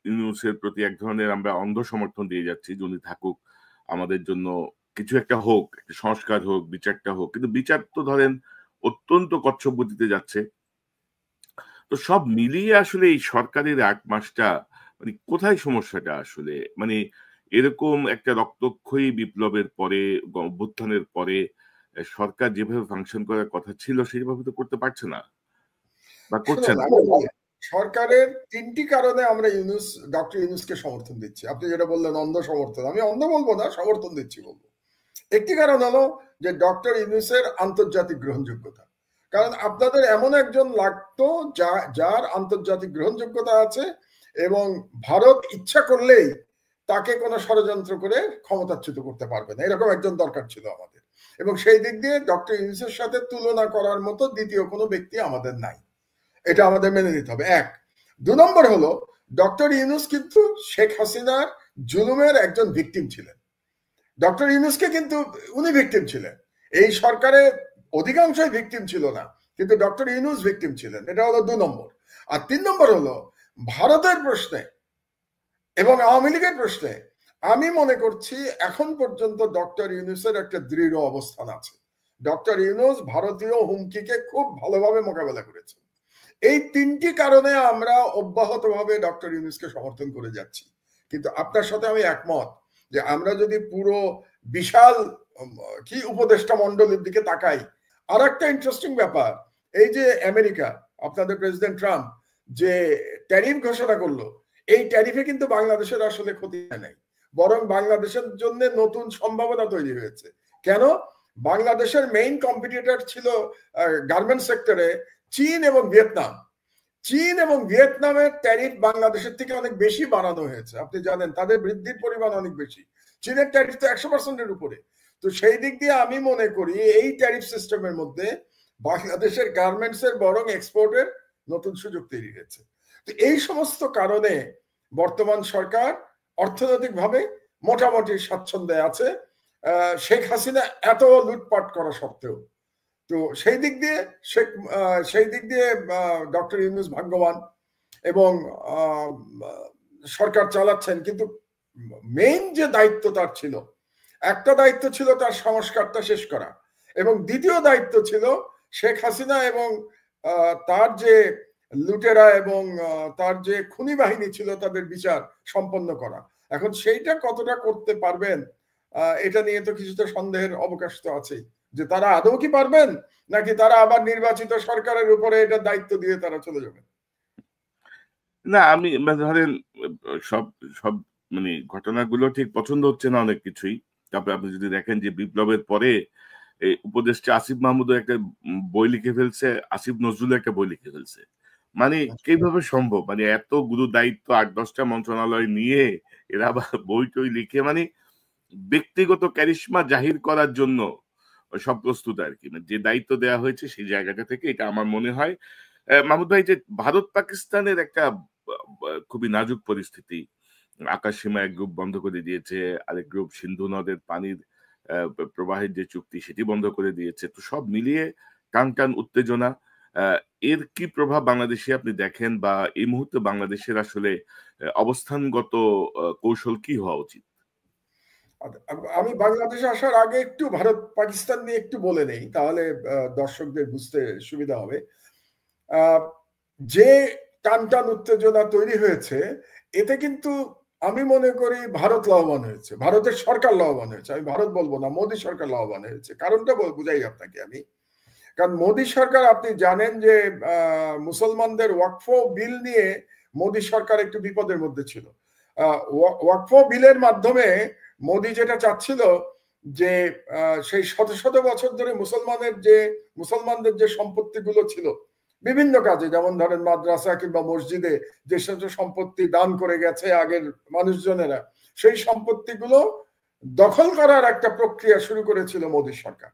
ইউনূসের প্রতি এক ধরনের আমরা অন্ধ সমর্থন দিয়ে যাচ্ছি যে উনি থাকুক, আমাদের জন্য কিছু একটা হোক, একটা সংস্কার হোক, বিচারটা হোক, কিন্তু বিচার তো ধরেন অত্যন্ত কচ্ছপ গতিতে যাচ্ছে। তো সব মিলিয়ে আসলে এই সরকারের ৮ মাসটা মানে কোথায় সমস্যাটা আসলে? মানে এরকম একটা রক্তক্ষয়ী বিপ্লবের পরে, অভ্যুত্থানের পরে সরকার যেভাবে ফাংশন করার কথা ছিল সেভাবে তো করতে পারছে না বা করছে শুনুন, না। সরকারের ৩টি কারণে আমরা ডক্টর ইউনূসকে সমর্থন দিচ্ছি। আপনি যেটা বললেন অন্ধ সমর্থন, আমি অন্ধ বলবো না, সমর্থন দিচ্ছি বলবো। একটি কারণ হলো যে ডক্টর ইউনূসের আন্তর্জাতিক গ্রহণযোগ্যতা। কারণ আপনাদের এমন একজন লাগতো যার আন্তর্জাতিক গ্রহণযোগ্যতা আছে এবং ভারত ইচ্ছা করলেই তাকে কোনো ষড়যন্ত্র করে ক্ষমতাচ্যুত করতে পারবে না, এরকম একজন দরকার ছিল আমাদের। এবং সেই দিক দিয়ে ডক্টর ইউনূসের সাথে তুলনা করার মতো দ্বিতীয় কোনো ব্যক্তি আমাদের নাই, এটা আমাদের মেনে নিতে হবে। এক। ২ নম্বর হলো ডক্টর ইউনূস কিন্তু শেখ হাসিনার জুলুমের একজন ভিকটিম ছিলেন। ডক্টর ইউনূসকে কিন্তু উনি ভিকটিম ছিলেন, এই সরকারে অধিকাংশই ভিকটিম ছিল না, কিন্তু ডক্টর ইউনূস ভিকটিম ছিলেন। এটা হলো ২ নম্বর। আর ৩ নম্বর হলো ভারতের প্রশ্নে এবং আওয়ামী লীগের প্রশ্নে আমি মনে করছি এখন পর্যন্ত ডক্টর ইউনূসের একটা দৃঢ় অবস্থান আছে। ডক্টর ইউনূস ভারতীয় হুমকিকে খুব ভালোভাবে মোকাবেলা করেছে। এই ৩টি কারণে আমরা অব্যাহতভাবে ডক্টর ইউনূসকে সমর্থন করে যাচ্ছি। কিন্তু আপনার সাথে আমি একমত যে আমরা যদি পুরো বিশাল কি উপদেষ্টা মণ্ডলীর দিকে তাকাই, আর একটা ইন্টারেস্টিং ব্যাপার, এই যে আমেরিকা, আপনাদের প্রেসিডেন্ট ট্রাম্প যে ট্যারিফ ঘোষণা করলো, এই ট্যারিফে কিন্তু বাংলাদেশের আসলে ক্ষতি হয় নাই, বরং বাংলাদেশের জন্য নতুন সম্ভাবনা তৈরি হয়েছে। কেন? বাংলাদেশের মেইন কম্পিটিটর ছিল গার্মেন্টস সেক্টরে চীন এবং ভিয়েতনাম। চীন এবং ভিয়েতনামের ট্যারিফ বাংলাদেশের থেকে অনেক বেশি বাড়ানো হয়েছে, আপনি জানেন, তাদের বৃদ্ধির পরিমাণ অনেক বেশি। চীনের ট্যারিফ তো ১০০%-এর উপরে। তো সেই দিক দিয়ে আমি মনে করি এই ট্যারিফ সিস্টেমের মধ্যে বাংলাদেশের গার্মেন্টস এর বরং এক্সপোর্টের নতুন সুযোগ তৈরি হয়েছে। তো এই সমস্ত কারণে বর্তমান সরকার অর্থনৈতিকভাবে মোটামুটি স্বাচ্ছন্দ্যে আছে, শেখ হাসিনা এত লুটপাট করা সত্ত্বেও। তো সেই দিক দিয়ে ডক্টর ইউনূস ভাগ্যবান এবং সরকার চালাচ্ছেন। কিন্তু মেইন যে দায়িত্ব তার ছিল, একটা দায়িত্ব ছিল তার সংস্কারটা শেষ করা, এবং দ্বিতীয় দায়িত্ব ছিল শেখ হাসিনা এবং তার যে লুটেরা এবং তার যে খুনি বাহিনী ছিল তাদের বিচার সম্পন্ন করা। এখন সেইটা কতটা করতে পারবেন এটা নিয়ে তো কিছুটা সন্দেহের অবকাশ তো আছেই, যে তারা আদৌ কি পারবেন, নাকি তারা আবার নির্বাচিত সরকারের উপরে এটা দায়িত্ব দিয়ে তারা চলে যাবেন। না আমি ধরেন সব সব মানে ঘটনাগুলো ঠিক পছন্দ হচ্ছে না অনেক কিছুই। তারপরে আপনি যদি দেখেন যে বিপ্লবের পরে এই উপদেষ্টা আসিফ মাহমুদও একটা বই লিখে ফেলছে, আসিফ নজরুলও একটা বই লিখে ফেলছে। মানে কিভাবে সম্ভব? মানে এত গুরু দায়িত্ব ৮-১০টা মন্ত্রণালয় নিয়ে এরা আবার বই-টই লিখে মানে ব্যক্তিগত ক্যারিশমা জাহির করার জন্য সব প্রস্তুত আরকি। মানে যে দায়িত্ব দেয়া হয়েছে সেই জায়গাটা থেকে এটা আমার মনে হয় মাহমুদ ভাই যে ভারত পাকিস্তানের একটা খুবই নাজুক পরিস্থিতি। আকাশসীমা এক গ্রুপ বন্ধ করে দিয়েছে, আরেক গ্রুপ সিন্ধু নদের পানির প্রবাহের যে চুক্তি সেটি বন্ধ করে দিয়েছে। তো সব মিলিয়ে টান উত্তেজনা। আ এর কি প্রভাব বাংলাদেশে আপনি দেখেন বা এই মুহূর্তে বাংলাদেশের আসলে অবস্থানগত কৌশল কি হওয়া উচিত? আমি বাংলাদেশে আসার আগে একটু ভারত পাকিস্তান নিয়ে একটু বলে নেই, তাহলে দর্শকদের বুঝতে সুবিধা হবে। যে টান উত্তেজনা তৈরি হয়েছে, এতে কিন্তু আমি মনে করি ভারত লাভবান হয়েছে, ভারতের সরকার লাভবান হয়েছে। আমি ভারত বলবো না, মোদী সরকার লাভবান হয়েছে। কারণটা বুঝাই আপনাকে আমি। কারণ মোদী সরকার, আপনি জানেন যে মুসলমানদের ওয়াকফ বিল নিয়ে মোদী সরকার একটু বিপদের মধ্যে ছিল। ওয়াকফ বিলের মাধ্যমে মোদী যেটা চাচ্ছিল যে সেই শত শত বছর ধরে মুসলমানদের যে সম্পত্তিগুলো ছিল বিভিন্ন কাজে, যেমন ধরেন মাদ্রাসা কিংবা মসজিদে যে সমস্ত সম্পত্তি দান করে গেছে আগের মানুষজনেরা, সেই সম্পত্তিগুলো দখল করার একটা প্রক্রিয়া শুরু করেছিল মোদী সরকার।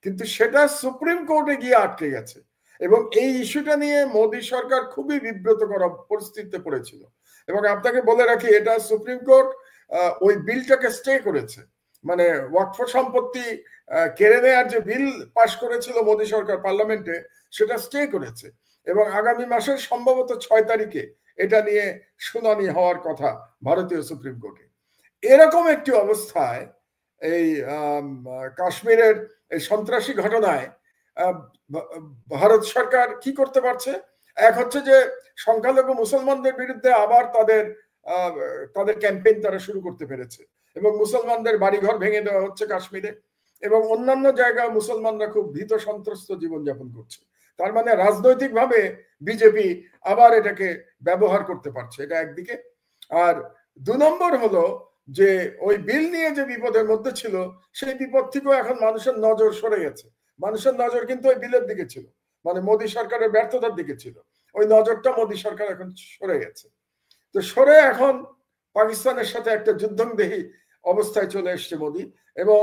কিন্তু সেটা সুপ্রিম কোর্টে গিয়ে আটকে গেছে, এবং এই ইস্যুটা নিয়ে মোদী সরকার খুবই বিব্রত করা পরিস্থিতিতে পড়েছিল। এবং আপনাকে বলে রাখি, এটা সুপ্রিম কোর্ট ওই বিলটাকে স্টে করেছে। মানে ওয়াকফ সম্পত্তি কেড়ে নেওয়ার যে বিল পাশ করেছিল মোদী সরকার পার্লামেন্টে, সেটা স্টে করেছে। এবং আগামী মাসের সম্ভবত 6 তারিখে এটা নিয়ে শুনানি হওয়ার কথা ভারতীয় সুপ্রিম কোর্টে। এরকম একটি অবস্থায় এই কাশ্মীরের এই সন্ত্রাসী ঘটনায় ভারত সরকার কি করতে পারছে? এক হচ্ছে যে সংখ্যালঘু মুসলমানদের বিরুদ্ধে আবার তাদের ক্যাম্পেইন তারা শুরু করতে পেরেছে এবং মুসলমানদের বাড়িঘর ভেঙে দেওয়া হচ্ছে কাশ্মীরে এবং অন্যান্য জায়গায় মুসলমানরা খুব ভীত সন্ত্রস্ত জীবনযাপন করছে। তার মানে রাজনৈতিকভাবে বিজেপি আবার এটাকে ব্যবহার করতে পারছে, এটা একদিকে। আর 2 নম্বর হলো যে ওই বিল নিয়ে যে বিপদের মধ্যে ছিল সেই বিপদ থেকেও এখন মানুষের নজর সরে গেছে। মানুষের নজর কিন্তু ওই বিলের দিকে ছিল, মানে মোদী সরকারের ব্যর্থতার দিকে ছিল। ওই নজরটা মোদী সরকার এখন সরে গেছে। তো সরে এখন পাকিস্তানের সাথে একটা যুদ্ধংদেহী অবস্থায় চলে এসছে মোদী এবং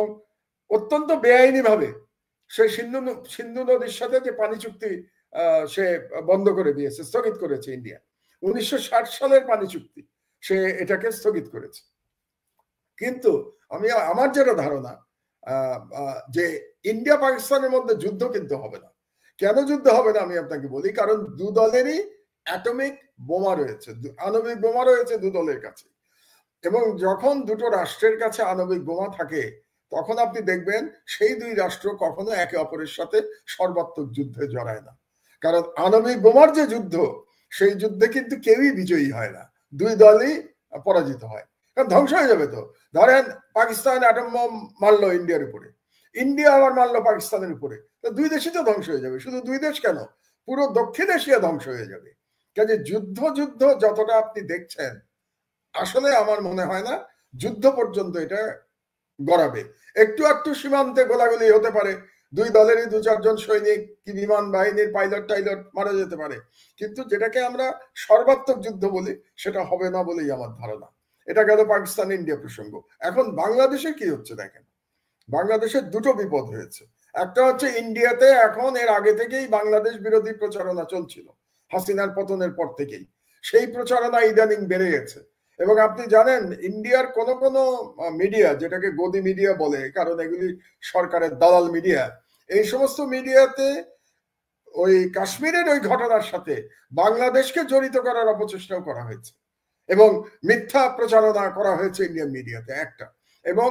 অত্যন্ত বেআইনি ভাবে সে সিন্ধু নদীর সাথে যে পানি চুক্তি সে বন্ধ করে দিয়েছে, স্থগিত করেছে ইন্ডিয়া। 1960 সালের পানি চুক্তি সে এটাকে স্থগিত করেছে। কিন্তু আমার যেটা ধারণা যে ইন্ডিয়া পাকিস্তানের মধ্যে যুদ্ধ কিন্তু হবে না। কেন যুদ্ধ হবে না আমি আপনাকে বলি, কারণ 2 দলেরই অ্যাটমিক বোমা রয়েছে, আণবিক বোমা রয়েছে 2 দলের কাছে। এবং যখন দুটো রাষ্ট্রের কাছে আণবিক বোমা থাকে তখন আপনি দেখবেন সেই 2 রাষ্ট্র কখনো একে অপরের সাথে সর্বাত্মক যুদ্ধে জড়ায় না, কারণ আণবিক বোমার যে যুদ্ধ সেই যুদ্ধে কিন্তু কেউই বিজয়ী হয় না, 2 দলই পরাজিত হয়, কারণ ধ্বংস হয়ে যাবে। তো ধরেন পাকিস্তান অ্যাটম বোম মারলো ইন্ডিয়ার উপরে, ইন্ডিয়া আবার মারলো পাকিস্তানের উপরে, তো 2 দেশই তো ধ্বংস হয়ে যাবে। শুধু 2 দেশ কেন, পুরো দক্ষিণ এশিয়া ধ্বংস হয়ে যাবে। কাজে যুদ্ধ যতটা আপনি দেখছেন আসলে আমার মনে হয় না যুদ্ধ পর্যন্ত এটা গড়াবে। একটু একটু সীমান্তে গোলাগুলি হতে পারে, 2 দলেরই 2-4 জন সৈনিক কি বিমান বাহিনীর পাইলট মারা যেতে পারে, কিন্তু যেটাকে আমরা সর্বাত্মক যুদ্ধ বলি সেটা হবে না বলেই আমার ধারণা। এটা গেল পাকিস্তান ইন্ডিয়া প্রসঙ্গ। এখন বাংলাদেশে কি হচ্ছে দেখেন, বাংলাদেশের 2টো বিপদ হয়েছে। একটা হচ্ছে ইন্ডিয়াতে এখন এর আগে থেকেই বাংলাদেশ বিরোধী প্রচারণা চলছিল, হাসিনার পতনের পর থেকেই সেই প্রচারণা ইদানিং বেড়ে গেছে। এবং আপনি জানেন ইন্ডিয়ার কোন মিডিয়া, যেটাকে গদি মিডিয়া বলে কারণ এগুলি সরকারের দালাল মিডিয়া, এই সমস্ত মিডিয়াতে ওই কাশ্মীরের ওই ঘটনার সাথে বাংলাদেশকে জড়িত করার অপচেষ্টাও করা হয়েছে এবং মিথ্যা প্রচারণা করা হয়েছে ইন্ডিয়ান মিডিয়াতে একটা। এবং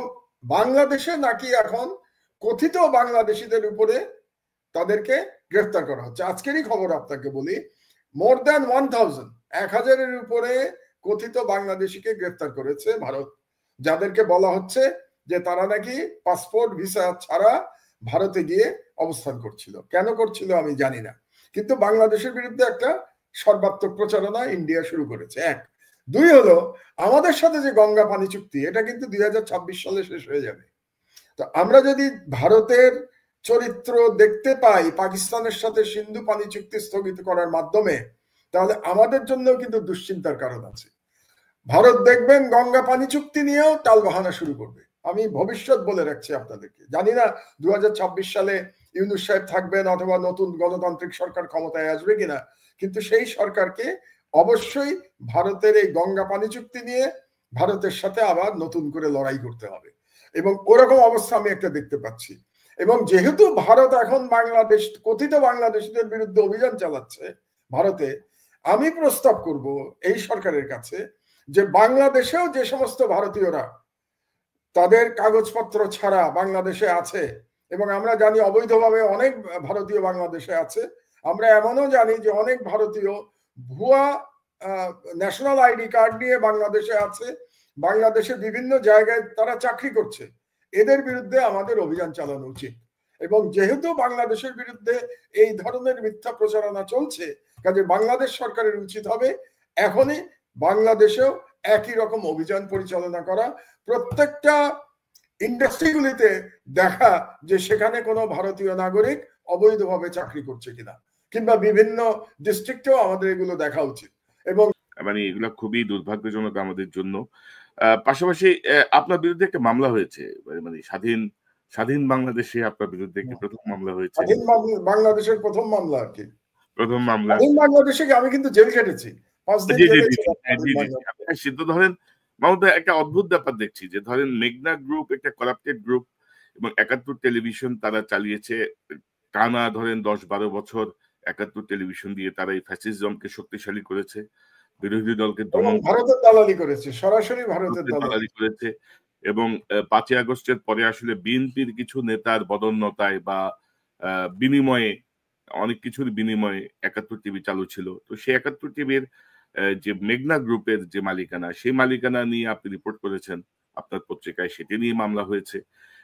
বাংলাদেশে নাকি এখন কথিত বাংলাদেশিদের উপরে তাদেরকে গ্রেফতার করা হচ্ছে। আজকেরই খবর আপনাকে বলি, মোর দ্যান 1000-এর উপরে কথিত বাংলাদেশিকে গ্রেফতার করেছে ভারত, যাদেরকে বলা হচ্ছে যে তারা নাকি পাসপোর্ট ভিসা ছাড়া ভারতে গিয়ে অবস্থান করছিল। কেন করছিল আমি জানি না, কিন্তু বাংলাদেশের বিরুদ্ধে একটা সর্বাত্মক প্রচারণা ইন্ডিয়া শুরু করেছে। 1। 2 হলো আমাদের সাথে যে গঙ্গা পানি চুক্তি, এটা কিন্তু 2026 সালে শেষ হয়ে যাবে। তো আমরা যদি ভারতের চরিত্র দেখতে পাই পাকিস্তানের সাথে সিন্ধু পানি চুক্তি স্থগিত করার মাধ্যমে, তাহলে আমাদের জন্য কিন্তু দুশ্চিন্তার কারণ আছে। ভারত দেখবেন গঙ্গা পানি চুক্তি নিয়েও টালবাহানা শুরু করবে। আমি ভবিষ্যৎ বলে রাখছি আপনাদেরকে, জানি না 2026 সালে ইউনূস সাহেব থাকবেন অথবা নতুন গণতান্ত্রিক সরকার ক্ষমতায় আসবে কিনা, কিন্তু সেই সরকারকে অবশ্যই ভারতের এই গঙ্গা পানি চুক্তি নিয়ে ভারতের সাথে আবার নতুন করে লড়াই করতে হবে এবং ওরকম অবস্থা আমি একটা দেখতে পাচ্ছি। এবং যেহেতু ভারত এখন কথিত বাংলাদেশিদের বিরুদ্ধে অভিযান চালাচ্ছে ভারতে, আমি প্রস্তাব করব এই সরকারের কাছে যে বাংলাদেশেও যে সমস্ত ভারতীয়রা তাদের কাগজপত্র ছাড়া বাংলাদেশে আছে, এবং আমরা জানি অবৈধভাবে অনেক ভারতীয় বাংলাদেশে আছে, আমরা এমনও জানি যে অনেক ভারতীয় ভুয়া ন্যাশনাল আইডি কার্ড নিয়ে বাংলাদেশে আছে, বাংলাদেশে বিভিন্ন জায়গায় তারা চাকরি করছে, এদের বিরুদ্ধে আমাদের অভিযান চালানো উচিত। এবং যেহেতু বাংলাদেশের বিরুদ্ধে এই ধরনের মিথ্যা প্রচারণা চলছে, কাজে বাংলাদেশ সরকারের উচিত হবে এখনই বাংলাদেশেও একই রকম অভিযান পরিচালনা করা, প্রত্যেকটা ইন্ডাস্ট্রিগুলিতে দেখা যে সেখানে কোনো ভারতীয় নাগরিক অবৈধভাবে চাকরি করছে কিনা, কিংবা বিভিন্ন ডিস্ট্রিক্টেও আমাদের এগুলো দেখা উচিত। এবং মানে এগুলো খুবই দুর্ভাগ্যজনক আমাদের জন্য। পাশাপাশি আপনার বিরুদ্ধে একটা মামলা হয়েছে, মানে স্বাধীন বাংলাদেশে আপনার বিরুদ্ধে একটি প্রথম মামলা হয়েছে। স্বাধীন বাংলাদেশের প্রথম মামলা আর কি, প্রথম মামলা। স্বাধীন বাংলাদেশে আমি কিন্তু জেল খেটেছি 5 দিন জেলে ছিলাম। সিদ্ধ ধরেন মামুদ ভাই, একটা অদ্ভুত ব্যাপার দেখছি যে ধরেন মেঘনা গ্রুপ একটা করাপ্টেড গ্রুপ এবং 71 টেলিভিশন তারা চালিয়েছে টানা ধরেন 10-12 বছর 71 টেলিভিশন দিয়ে তারা এই ফ্যাসিজমকে শক্তিশালী করেছে, বিরোধী দলকে এবং দমন ভারতের দালালি করেছে, সরাসরি ভারতের দালালি করেছে। এবং 5ই আগস্টের পরে আসলে বিএনপির কিছু নেতার বদন্যতায় বা বিনিময়ে, অনেক কিছুর বিনিময়ে 71 টিভি চালু ছিল। তো সেই 71 টিভির যে মেঘনা গ্রুপের যে মালিকানা, সেই মালিকানা নিয়ে আপনি রিপোর্ট করেছেন আপনার পত্রিকায়, সেটি নিয়ে মামলা হয়েছে।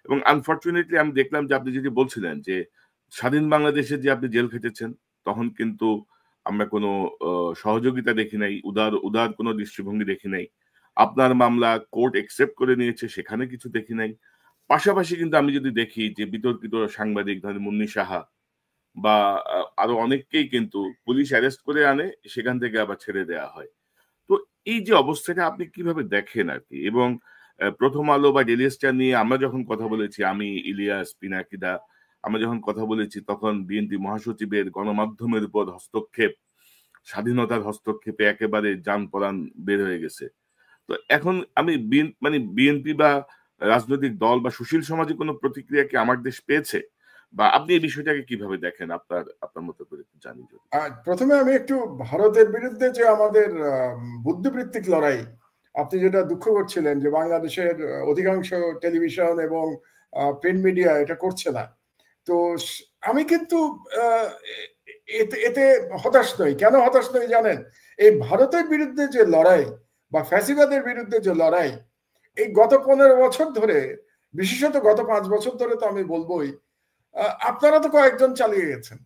এবং আনফরচুনেটলি আমি দেখলাম যে আপনি যেটি বলছিলেন যে স্বাধীন বাংলাদেশে যে আপনি জেল খেটেছেন, তখন কিন্তু আমরা কোনো সহযোগিতা দেখি নাই, উদার উদার কোনো দৃষ্টিভঙ্গি দেখি নাই। আপনার মামলা কোর্ট একসেপ্ট করে নিয়েছে, সেখানে কিছু দেখি নাই। পাশাপাশি কিন্তু আমি যদি দেখি যে বিতর্কিত সাংবাদিক ধরেন মুন্নি সাহা বা আরো অনেককেই কিন্তু পুলিশ অ্যারেস্ট করে আনে, সেখান থেকে আবার ছেড়ে দেয়া হয়। তো এই যে অবস্থাটা আপনি কিভাবে দেখেন আর কি? এবং প্রথম আলো বা ডেইলি স্টার নিয়ে আমরা যখন কথা বলেছি, আমি, ইলিয়াস, পিনাকিদা, আমরা যখন কথা বলেছি, তখন বিএনপি মহাসচিবের গণমাধ্যমের উপর হস্তক্ষেপ, স্বাধীনতার হস্তক্ষেপে একেবারে যান পরাণ বের হয়ে গেছে। তো এখন আমি মানে বিএনপি বা রাজনৈতিক দল বা সুশীল সমাজে কোনো প্রতিক্রিয়া কি আমার দেশ পেয়েছে, বা আপনি এই বিষয়টাকে কিভাবে দেখেন আপনার আপনার মতো করে একটু জানি যদি। প্রথমে আমি একটু ভারতের বিরুদ্ধে যে আমাদের বুদ্ধিবৃত্তিক লড়াই, আপনি যেটা দুঃখ করছিলেন যে বাংলাদেশের অধিকাংশ টেলিভিশন এবং প্রিন্ট মিডিয়া এটা করছে না, তো আমি কিন্তু এতে হতাশ নই। কেন হতাশ নই জানেন? এই ভারতের বিরুদ্ধে যে লড়াই বা ফ্যাসিবাদের বিরুদ্ধে যে লড়াই, এই গত 15 বছর ধরে, বিশেষত গত 5 বছর ধরে তো আমি বলবোই, আপনারা তো কয়েকজন চালিয়ে গেছেন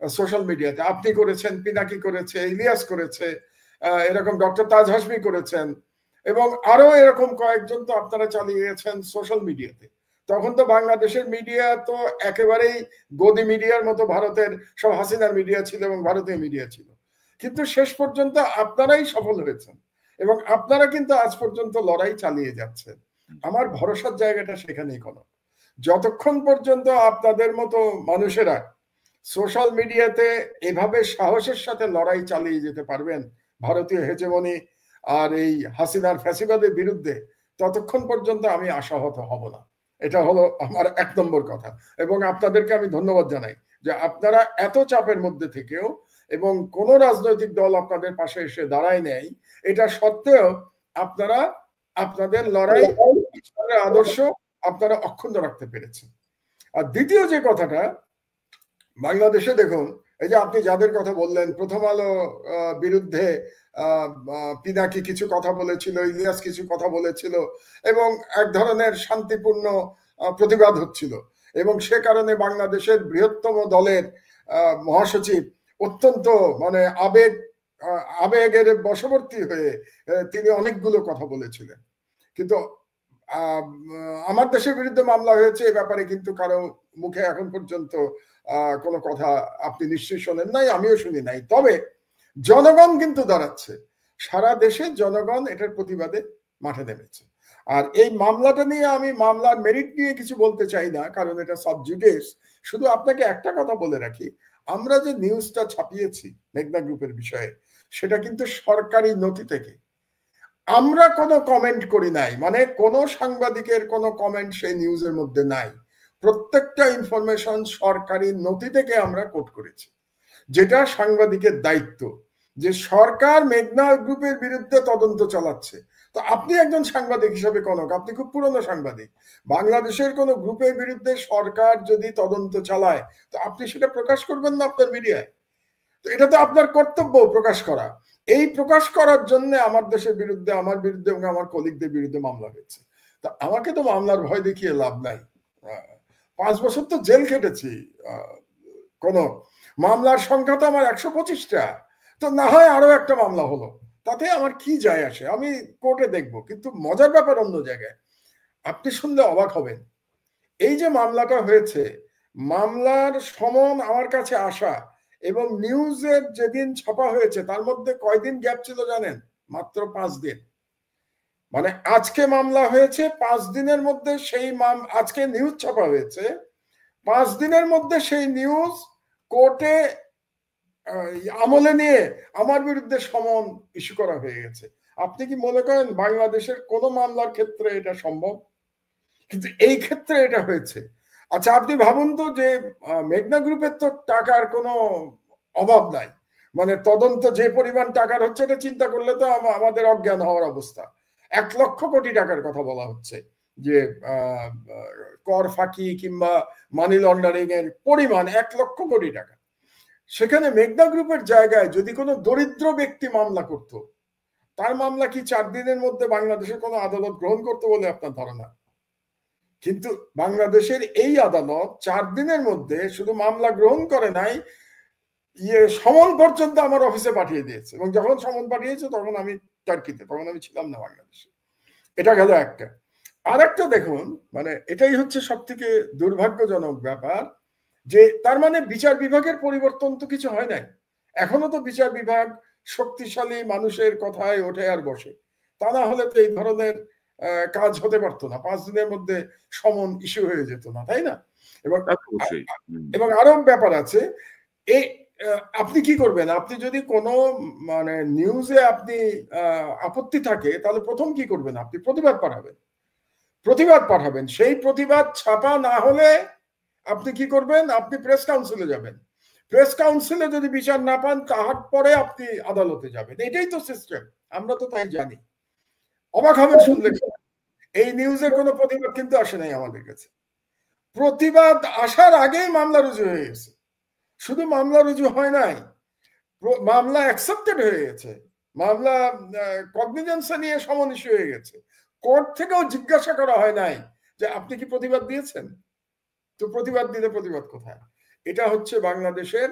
সোশ্যাল মিডিয়াতে। আপনি করেছেন, পিনাকি করেছে, ইলিয়াস করেছে, এরকম ডক্টর তাজ হাসমি করেছেন, এবং আরো এরকম কয়েকজন তো আপনারা চালিয়ে গেছেন সোশ্যাল মিডিয়াতে। তখন তো বাংলাদেশের মিডিয়া তো একেবারেই গদি মিডিয়ার মতো ভারতের সব হাসিনার মিডিয়া ছিল এবং ভারতীয় মিডিয়া ছিল। কিন্তু শেষ পর্যন্ত আপনারাই সফল হয়েছেন এবং আপনারা কিন্তু আজ পর্যন্ত লড়াই চালিয়ে যাচ্ছেন। আমার ভরসার জায়গাটা সেখানেই। কোনো যতক্ষণ পর্যন্ত আপনাদের মতো মানুষেরা সোশ্যাল মিডিয়াতে এভাবে সাহসের সাথে লড়াই চালিয়ে যেতে পারবেন ভারতীয় হেজেমনি আর এই হাসিনার ফ্যাসিবাদের বিরুদ্ধে, ততক্ষণ পর্যন্ত আমি আশাহত হব না। এটা হলো আমার 1 নম্বর কথা। এবং আপনাদেরকে আমি ধন্যবাদ জানাই যে আপনারা এত চাপের মধ্যে থেকেও, এবং কোন রাজনৈতিক দল আপনাদের পাশে এসে দাঁড়ায় নেই, এটা সত্ত্বেও আপনারা আপনাদের লড়াই, আদর্শ আপনারা অক্ষুণ্ণ রাখতে পেরেছেন। আর দ্বিতীয় যে কথাটা, বাংলাদেশে দেখুন, এই যে আপনি যাদের কথা বললেন, প্রথম আলো বিরুদ্ধে পিনাকি কিছু কথা বলেছিল, ইলিয়াস কিছু কথা বলেছিল, এবং এক ধরনের শান্তিপূর্ণ প্রতিবাদ হচ্ছিল, এবং সে কারণে বাংলাদেশের বৃহত্তম দলের মহাসচিব অত্যন্ত মানে আবেগের বশবর্তী হয়ে তিনি অনেকগুলো কথা বলেছিলেন। কিন্তু আমার দেশের বিরুদ্ধে মামলা হয়েছে, এ ব্যাপারে কিন্তু কারো মুখে এখন পর্যন্ত কোনো কথা আপনি নিশ্চয়ই শোনেন নাই, আমিও শুনি নাই। তবে জনগণ কিন্তু দাঁড়াচ্ছে, সারা দেশের জনগণ এটার প্রতিবাদে মাঠে নেমেছে। আর এই মামলাটা নিয়ে আমি মামলার মেরিট নিয়ে কিছু বলতে চাই না, কারণ এটা সাব জুডিস। শুধু আপনাকে একটা কথা বলে রাখি, আমরা যে নিউজটা ছাপিয়েছি মেঘনা গ্রুপের বিষয়ে, সেটা কিন্তু সরকারি নথি থেকে। আমরা কোনো কমেন্ট করি নাই, মানে কোনো সাংবাদিকের কোনো কমেন্ট সেই নিউজের মধ্যে নাই। প্রত্যেকটা ইনফরমেশন সরকারি নথি থেকে আমরা কোট করেছি, যেটা সাংবাদিকের দায়িত্ব। যে সরকার মেঘনা গ্রুপের বিরুদ্ধে তদন্ত চালাচ্ছে, তো আপনি একজন সাংবাদিক হিসেবে কনক, আপনি খুব পুরনো সাংবাদিক, বাংলাদেশের কোন গ্রুপের বিরুদ্ধে সরকার যদি তদন্ত চালায়, তো আপনি সেটা প্রকাশ করবেন না আপনার মিডিয়ায়? তো এটা তো আপনার কর্তব্য প্রকাশ করা। এই প্রকাশ করার জন্য আমার দেশের বিরুদ্ধে, আমার বিরুদ্ধে এবং আমার কলিগদের বিরুদ্ধে মামলা হয়েছে। তা আমাকে তো মামলার ভয় দেখিয়ে লাভ নাই। 5 বছর তো জেল খেটেছি, কোন মামলার সংখ্যা তো আমার 125টা, তো না হয় আরো একটা মামলা হলো, তাতে আমার কি যায় আসে, আমি কোর্টে দেখবো। কিন্তু মজার ব্যাপার অন্য জায়গায়, আপনি শুনলে অবাক হবেন। এই যে মামলাটা হয়েছে, মামলার সমন আমার কাছে আসা এবং নিউজের যেদিন ছাপা হয়েছে, তার মধ্যে কয়দিন গ্যাপ ছিল জানেন? মাত্র 5 দিন। মানে আজকে মামলা হয়েছে, 5 দিনের মধ্যে সেই আজকে নিউজ ছাপা হয়েছে, 5 দিনের মধ্যে সেই নিউজ কোর্টে আমলে নিয়ে আমার বিরুদ্ধে সমন ইস্যু করা হয়ে গেছে। আপনি কি মনে করেন বাংলাদেশের কোন মামলার ক্ষেত্রে এটা সম্ভব? কিন্তু এই ক্ষেত্রে এটা হয়েছে। আচ্ছা, আপনি ভাবুন তো যে মেঘনা গ্রুপের তো টাকার কোনো অভাব নাই। মানে তদন্ত যে পরিমাণ টাকার হচ্ছে এটা চিন্তা করলে তো আমাদের অজ্ঞান হওয়ার অবস্থা। 1 লক্ষ কোটি টাকার কথা বলা হচ্ছে যে কর ফাঁকি কিংবা মানি লন্ডারিং এর পরিমাণ 1 লক্ষ কোটি টাকা। সেখানে মেঘনা গ্রুপের জায়গায় যদি কোনো দরিদ্র ব্যক্তি মামলা করত, তার মামলা কি 4 দিনের মধ্যে বাংলাদেশের কোনো আদালত গ্রহণ করতে বলে আপনার ধারণা? কিন্তু বাংলাদেশের এই আদালত 4 দিনের মধ্যে শুধু মামলা গ্রহণ করে নাই, সমন পর্যন্ত আমার অফিসে পাঠিয়ে দিয়েছে। এবং যখন সমন পাঠিয়েছে তখন আমি টার্কিতে, তখন আমি ছিলাম না বাংলাদেশে। এটা গেল একটা। আর একটা দেখুন, মানে এটাই হচ্ছে সব থেকে দুর্ভাগ্যজনক ব্যাপার, যে তার মানে বিচার বিভাগের পরিবর্তন তো কিছু হয় নাই। এখনো তো বিচার বিভাগ শক্তিশালী মানুষের কথায় ওঠে আর বসে। তা না হলে তো এই ধরনের কাজ হতে পারতো না, 5 দিনের মধ্যে সমন ইস্যু হয়ে যেত না, তাই না? এবং আরো ব্যাপার আছে। এই আপনি কি করবেন? আপনি যদি কোনো মানে নিউজে আপনি আপত্তি থাকে, তাহলে প্রথম কি করবেন? আপনি প্রতিবাদ পাঠাবেন। সেই প্রতিবাদ ছাপা না হলে আপনি কি করবেন? আপনি প্রেস কাউন্সিলে যাবেন। প্রেস কাউন্সিলে যদি বিচার না পান, তাহার পরে আপনি আদালতে যাবেন। এটাই তো সিস্টেম, আমরা তো তাই জানি। অবাক হবেন শুনলে, এই নিউজের কোনো প্রতিবাদ কিন্তু আসে নাই আমাদের কাছে। প্রতিবাদ আসার আগেই মামলা রুজু হয়ে গেছে। শুধু মামলা রুজু হয় নাই, মামলা অ্যাকসেপ্টেড হয়ে গেছে, মামলা কগনিজেন্সে নিয়ে সমন ইস্যু হয়ে গেছে। কোর্ট থেকেও জিজ্ঞাসা করা হয় নাই যে আপনি কি প্রতিবাদ দিয়েছেন? তো প্রতিবাদ দিলে প্রতিবাদ কোথায়? এটা হচ্ছে বাংলাদেশের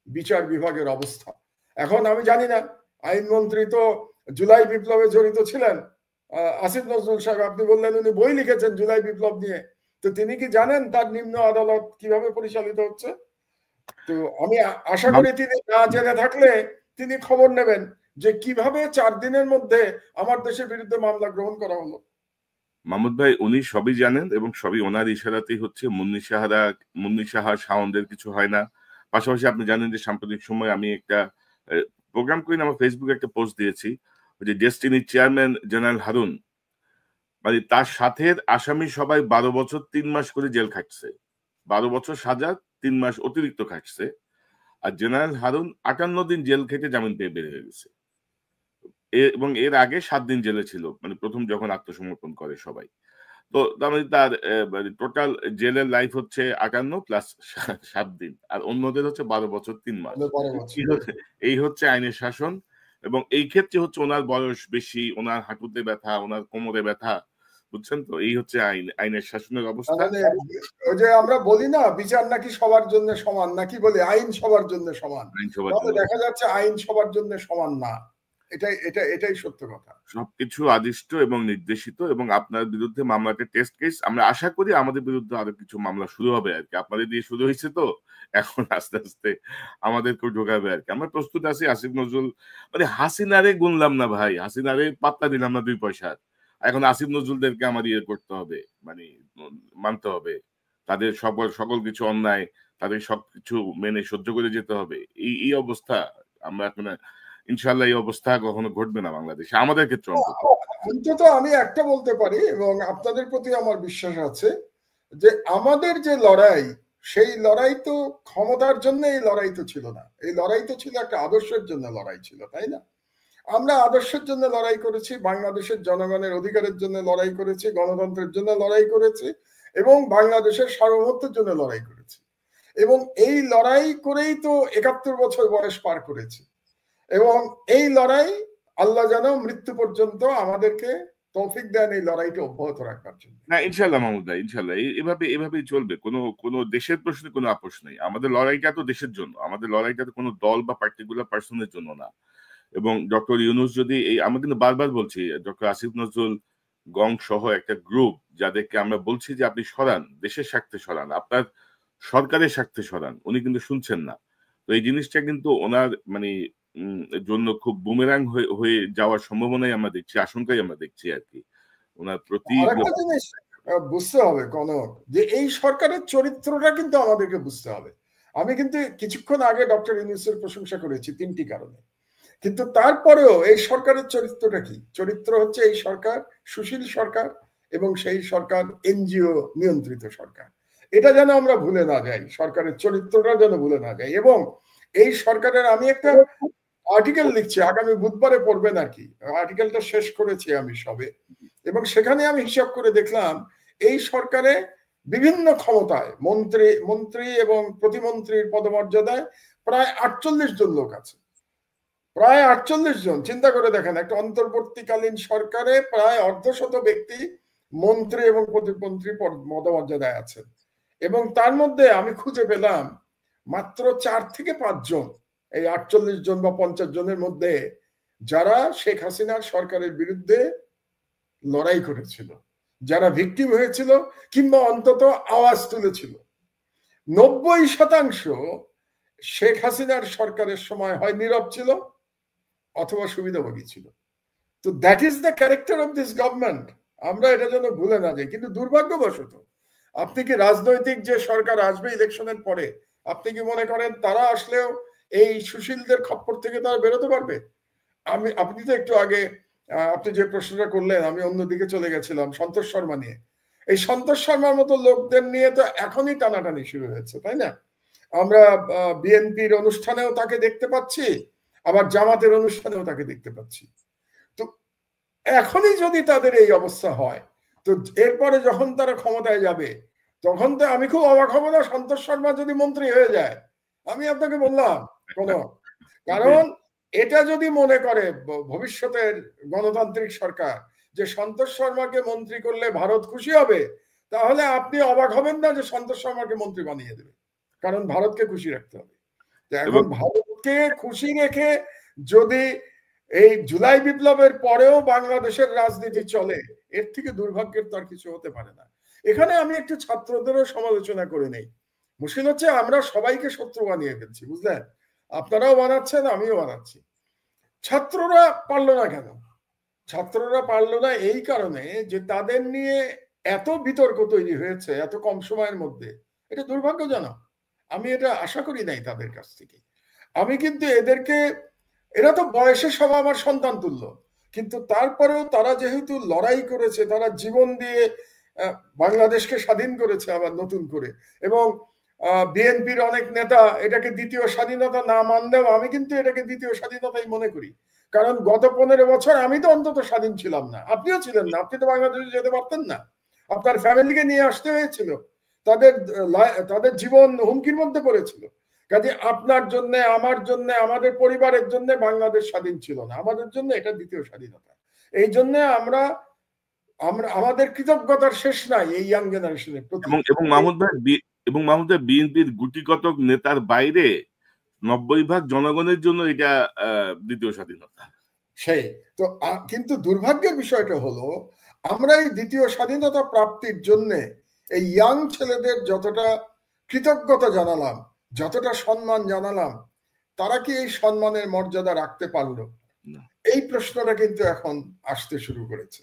বিচার বিভাগের অবস্থা। এখন আমি জানি না, আইনমন্ত্রী তো জুলাই বিপ্লবে জড়িত ছিলেন, আসিফ নজরুল সাহেব, আপনি বললেন উনি বই লিখেছেন জুলাই বিপ্লব নিয়ে। তো তিনি কি জানেন তার নিম্ন আদালত কিভাবে পরিচালিত হচ্ছে? তো আমি আশা করি তিনি না জেনে থাকলে তিনি খবর নেবেন যে কিভাবে 4 দিনের মধ্যে আমার দেশের বিরুদ্ধে মামলা গ্রহণ করা হলো। মাহমুদ ভাই, উনি সবই জানেন এবং সবই ওনার ইশারাতেই হচ্ছে। মুন্নি সাহা সাউন্ডের কিছু হয় না। পাশাপাশি আপনি জানেন যে সাম্প্রতিক সময় আমি একটা প্রোগ্রাম করি, আমার ফেসবুকে একটা পোস্ট দিয়েছি, ওই যে ডেস্টিনির চেয়ারম্যান জেনারেল হারুন, মানে তার সাথে আসামি সবাই 12 বছর 3 মাস করে জেল খাটছে। 12 বছর সাজা, 3 মাস অতিরিক্ত খাটছে। আর জেনারেল হারুন 58 দিন জেল খেটে জামিন পেয়ে বের হয়ে গেছে। এবং এর আগে 7 দিন জেলে ছিল, মানে প্রথম যখন আত্মসমর্পণ করে সবাই। তো তার মানে তার টোটাল জেলের লাইফ হচ্ছে 58 প্লাস 7 দিন, আর অন্যদের হচ্ছে 12 বছর 3 মাস। এই হচ্ছে আইনের শাসন। এবং এই ক্ষেত্রে হচ্ছে ওনার বয়স বেশি, ওনার হাঁটুতে ব্যথা, ওনার কোমরে ব্যথা, বুঝছেন তো? এই হচ্ছে আইনের শাসনের অবস্থা। ওই যে আমরা বলি না, বিচার নাকি সবার জন্য সমান, নাকি বলি আইন সবার জন্য সমান। দেখা যাচ্ছে আইন সবার জন্য সমান না। এটাই সত্য কথা। সবকিছু আদিষ্ট এবং নির্দেশিত। এবং আপনার বিরুদ্ধে মামলাটা টেস্ট কেস, আমরা আশা করি আমাদের বিরুদ্ধে আরো কিছু মামলা শুরু হবে আর কি। আপনাদের দিয়ে শুরু হয়েছে, তো এখন আস্তে আস্তে আমাদেরকেও ঢোকাবে আর কি। আমরা প্রস্তুত আছি। আসিফ নজরুল, মানে হাসিনারে গুনলাম না ভাই, হাসিনারে পাত্তা দিলাম না 2 পয়সার। এখন আসিফ নজরুলদেরকে আমার করতে হবে, মানে মানতে হবে তাদের সকল কিছু অন্যায়, তাদের সবকিছু মেনে সহ্য করে যেতে হবে। এই অবস্থা আমরা এখন, ইনশাল্লাহ এই অবস্থা কখনো ঘটবে না বাংলাদেশে, আমাদের ক্ষেত্রে অন্তত। আমি একটা বলতে পারি, এবং আপনাদের প্রতি আমার বিশ্বাস আছে, যে আমাদের যে লড়াই, সেই লড়াই তো ক্ষমতার জন্য এই লড়াই তো ছিল না। এই লড়াই তো ছিল একটা আদর্শের জন্য লড়াই ছিল, তাই না? আমরা আদর্শের জন্য লড়াই করেছি, বাংলাদেশের জনগণের অধিকারের জন্য লড়াই করেছি, গণতন্ত্রের জন্য লড়াই করেছি, এবং বাংলাদেশের সার্বভৌমত্বের জন্য লড়াই করেছি। এবং এই লড়াই করেই তো 71 বছর বয়স পার করেছি। এবং এই লড়াই আল্লাহ যেন মৃত্যু পর্যন্ত আমাদেরকে তৌফিক দেন এই লড়াইটা অব্যাহত রাখার জন্য। না, ইনশাল্লাহ মাহমুদ ভাই, ইনশাল্লাহ এভাবেই চলবে। কোনো দেশের প্রশ্নে কোনো আপোষ নেই। আমাদের লড়াইটা তো দেশের জন্য, আমাদের লড়াইটা তো কোনো দল বা পার্টিকুলার পার্সনের জন্য না। এবং ডক্টর ইউনূস যদি আমরা কিন্তু বারবার বলছি, ডক্টর আসিফ নজরুল গং সহ একটা গ্রুপ, যাদেরকে আমরা বলছি যে আপনি সরান, দেশের স্বার্থে সরান, আপনার সরকারের স্বার্থে সরান, উনি কিন্তু শুনছেন না। তো এই জিনিসটা কিন্তু ওনার মানে জন্য খুব বুমেরাং হয়ে যাওয়ার সম্ভাবনাই আমরা দেখছি, আশঙ্কাই আমরা দেখছি আর কি ওনার প্রতি। আরেকটা জিনিস বুঝতে হবে কনক, যে এই সরকারের চরিত্রটা কিন্তু আমাদেরকে বুঝতে হবে। আমি কিন্তু কিছুক্ষণ আগে ডক্টর ইউনূসের প্রশংসা করেছি 3টি কারণে, কিন্তু তারপরেও এই সরকারের চরিত্রটা কি? চরিত্র হচ্ছে এই সরকার সুশীল সরকার, এবং সেই সরকার এনজিও নিয়ন্ত্রিত সরকার। এটা যেন আমরা ভুলে না যাই, সরকারের চরিত্রটা যেন ভুলে না যাই। এবং এই সরকারের, আমি একটা আর্টিকেল লিখছি, আগামী বুধবারে পড়বেন আর কি, আর্টিকেলটা শেষ করেছি আমি সবে, এবং সেখানে আমি হিসাব করে দেখলাম এই সরকারে বিভিন্ন ক্ষমতায় মন্ত্রী মন্ত্রী এবং প্রতিমন্ত্রীর পদমর্যাদায় প্রায় 48 জন লোক আছে, প্রায় 48 জন। চিন্তা করে দেখেন, একটা অন্তর্বর্তীকালীন সরকারে প্রায় অর্ধশত ব্যক্তি মন্ত্রী এবং প্রতিমন্ত্রী পদমর্যাদায় আছেন, এবং তার মধ্যে আমি খুঁজে পেলাম মাত্র 4 থেকে 5 জন, এই 48 জন বা 50 জনের মধ্যে, যারা শেখ হাসিনার সরকারের বিরুদ্ধে লড়াই করেছিল, যারা ভিকটিম হয়েছিল কিংবা অন্তত আওয়াজ তুলেছিল। 90% শেখ হাসিনার সরকারের সময় হয় নীরব ছিল অথবা সুবিধাভোগী ছিল। তো that is the character of this government, আমরা এটা যেন ভুলে না যাই। কিন্তু দুর্ভাগ্যবশত, আপনি কি রাজনৈতিক যে সরকার আসবে ইলেকশনের পরে, আপনি কি মনে করেন তারা আসলেও এই সুশীলদের খপ্পর থেকে তারা বেরোতে পারবে? আপনি তো একটু আগে আপনি যে প্রশ্নটা করলেন, আমি অন্যদিকে চলে গেছিলাম সন্তোষ শর্মা নিয়ে। এই সন্তোষ শর্মার মতো লোকদের নিয়ে তো এখনই টানাটানি শুরু হয়েছে, তাই না? আমরা বিএনপির অনুষ্ঠানেও তাকে দেখতে পাচ্ছি, আবার জামাতের অনুষ্ঠানেও তাকে দেখতে পাচ্ছি। তো এখনই যদি তাদের এই অবস্থা হয়, তো এরপরে যখন তারা ক্ষমতায় যাবে, তখন তো আমি খুব অবাক হব না সন্তোষ শর্মা যদি মন্ত্রী হয়ে যায়। আমি আপনাকে বললাম কোন, কারণ এটা যদি মনে করে ভবিষ্যতের গণতান্ত্রিক সরকার যে সন্তোষ শর্মাকে মন্ত্রী করলে ভারত খুশি হবে, তাহলে আপনি অবাক হবেন না যে সন্তোষ শর্মাকে মন্ত্রী বানিয়ে দেবে, কারণ ভারতকে খুশি রাখতে হবে। এখন ভারতকে খুশি রেখে যদি এই জুলাই বিপ্লবের পরেও বাংলাদেশের রাজনীতি চলে, এর থেকে দুর্ভাগ্যের তো আর কিছু হতে পারে না। এখানে আমি একটু ছাত্রদেরও সমালোচনা করে নেই। মুশকিল হচ্ছে আমরা সবাইকে শত্রু বানিয়ে ফেলছি, বুঝলেন? আপনারাও বানাচ্ছেন, আমিও বানাচ্ছি। ছাত্ররা পারলো না কেন? ছাত্ররা পারলো না এই কারণে যে তাদের নিয়ে এত বিতর্ক তৈরি হয়েছে এত কম সময়ের মধ্যে। এটা দুর্ভাগ্যজনক। আমি এটা আশা করি নাই তাদের কাছ থেকে। আমি কিন্তু এদেরকে, এরা তো বয়সে সব আমার সন্তান তুল্য, কিন্তু তারপরেও তারা যেহেতু লড়াই করেছে, তারা জীবন দিয়ে বাংলাদেশকে স্বাধীন করেছে আবার নতুন করে, এবং বিএনপির অনেক নেতা এটাকে দ্বিতীয় স্বাধীনতা না মানলেও আমি কিন্তু এটাকে দ্বিতীয় স্বাধীনতাই মনে করি। কারণ গত 15 বছর আমি তো অন্তত স্বাধীন ছিলাম না, আপনিও ছিলেন না, আপনি তো বাংলাদেশে যেতে পারতেন না, আপনার ফ্যামিলিকে নিয়ে আসতে হয়েছিল, তাদের তাদের জীবন হুমকির মধ্যে পড়েছিল। কাজে আপনার জন্য, আমার জন্য, আমাদের পরিবারের জন্য বাংলাদেশ স্বাধীন ছিল না, আমাদের জন্য এটা দ্বিতীয় স্বাধীনতা। এই জন্য আমরা আমরা আমাদের কৃতজ্ঞতার শেষ নাই এই ইয়াং জেনারেশনের প্রতি। এবং মাহমুদ ভাই বিএনপির গুটিকত নেতার বাইরে 90% জনগণের জন্য এটা দ্বিতীয় স্বাধীনতা। সেই তো, কিন্তু দুর্ভাগ্যের বিষয়টা হলো আমরা এই দ্বিতীয় স্বাধীনতা প্রাপ্তির জন্য এই ইয়াং ছেলেদের যতটা কৃতজ্ঞতা জানালাম, যতটা সম্মান জানালাম, তারা কি এই সম্মানের মর্যাদা রাখতে পারলো? এই প্রশ্নটা কিন্তু এখন আসতে শুরু করেছে।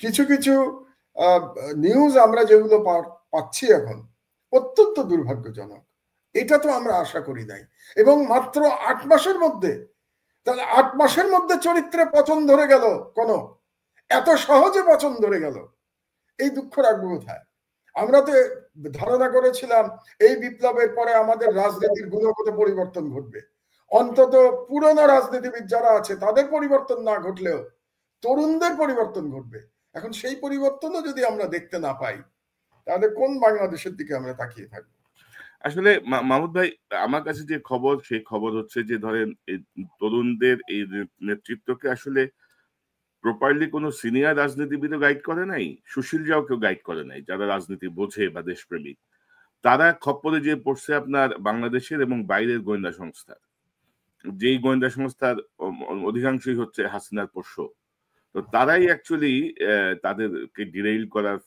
কিছু কিছু নিউজ আমরা যেগুলো পাচ্ছি এখন অত্যন্ত দুর্ভাগ্যজনক। এটা তো আমরা আশা করি নাই, এবং মাত্র 8 মাসের মধ্যে, তাহলে 8 মাসের মধ্যে চরিত্রে পচন ধরে গেল, কোন এত সহজে পচন ধরে গেল, এই দুঃখ রাখবো কোথায়? আমরা তো ধারণা করেছিলাম এই বিপ্লবের পরে আমাদের রাজনীতির গুণগত পরিবর্তন ঘটবে, অন্তত পুরনো রাজনীতিবিদ যারা আছে তাদের পরিবর্তন না ঘটলেও তরুণদের পরিবর্তন ঘটবে। এখন সেই পরিবর্তনও যদি আমরা দেখতে না পাই, তাহলে কোন বাংলাদেশের দিকে আমরা তাকিয়ে থাকবো? আসলে মাহমুদ ভাই, আমার কাছে যে খবর, সেই খবর হচ্ছে যে ধরেন তরুণদের এই নেতৃত্বকে আসলে প্রপারলি কোনো সিনিয়র রাজনীতিবিদও গাইড করে নাই, সুশীল যাও কেউ গাইড করে নাই, যারা রাজনীতি বোঝে বা দেশপ্রেমিক। তারা খপ্পরে যে পড়ছে আপনার বাংলাদেশের এবং বাইরের গোয়েন্দা সংস্থা, যেই গোয়েন্দা সংস্থার অধিকাংশই হচ্ছে হাসিনার পোষ্য। তো তারাই অ্যাকচুয়ালি তাদেরকে ডিরেইল করার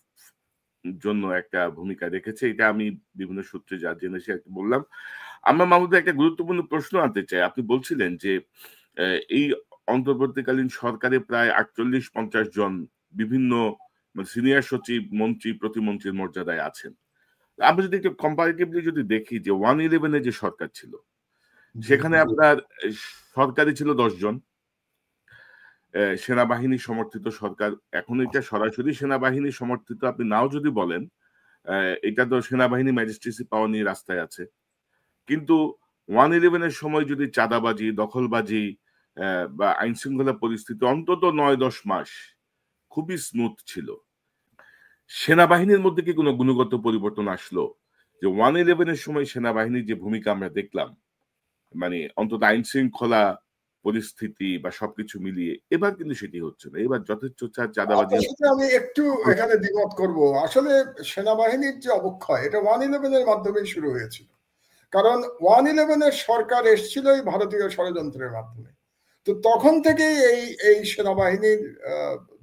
জন্য একটা ভূমিকা রেখেছে। এটা আমি বিভিন্ন সূত্রে যা জেনেছি আর কি বললাম। আমরা মাহমুদ একটা গুরুত্বপূর্ণ প্রশ্ন আনতে চাই। আপনি বলছিলেন যে এই অন্তর্বর্তীকালীন সরকারে প্রায় 48-50 জন বিভিন্ন সিনিয়র সচিব, মন্ত্রী, প্রতিমন্ত্রীর মর্যাদায় আছেন। আমরা যদি একটু কম্পারেটিভলি যদি দেখি যে 111 যে সরকার ছিল, সেখানে আপনার সরকারি ছিল 10 জন, সেনাবাহিনী সমর্থিত সরকার। এখন এটা সরাসরি সেনাবাহিনী সমর্থিত আপনি নাও যদি বলেন, এটা তো সেনাবাহিনী ম্যাজিস্ট্রেসি পাওয়া নিয়ে রাস্তায় আছে, কিন্তু 1/11-এর সময় যদি চাঁদাবাজি, দখলবাজি বা আইন শৃঙ্খলা পরিস্থিতি অন্তত 9-10 মাস খুবই স্মুথ ছিল। সেনাবাহিনীর মধ্যে কি কোনো গুণগত পরিবর্তন আসলো? যে 1/11-এর সময় সেনাবাহিনীর যে ভূমিকা আমরা দেখলাম, মানে অন্তত আইন শৃঙ্খলা পরিস্থিতি বা সবকিছু মিলিয়ে এবার কিন্তু সেটি হচ্ছে না। এবার যথেচ্ছ চাঁদাবাজি আপনার সাথে আমি একটু এখানে দ্বিমত করব। আসলে সেনাবাহিনীর যে অবক্ষয় এটা 1/11-এর মাধ্যমেই শুরু হয়েছিল। কারণ 1/11-এর সরকার এসেছিল এই ভারতীয় ষড়যন্ত্রের মাধ্যমে। তো তখন থেকেই এই সেনাবাহিনীর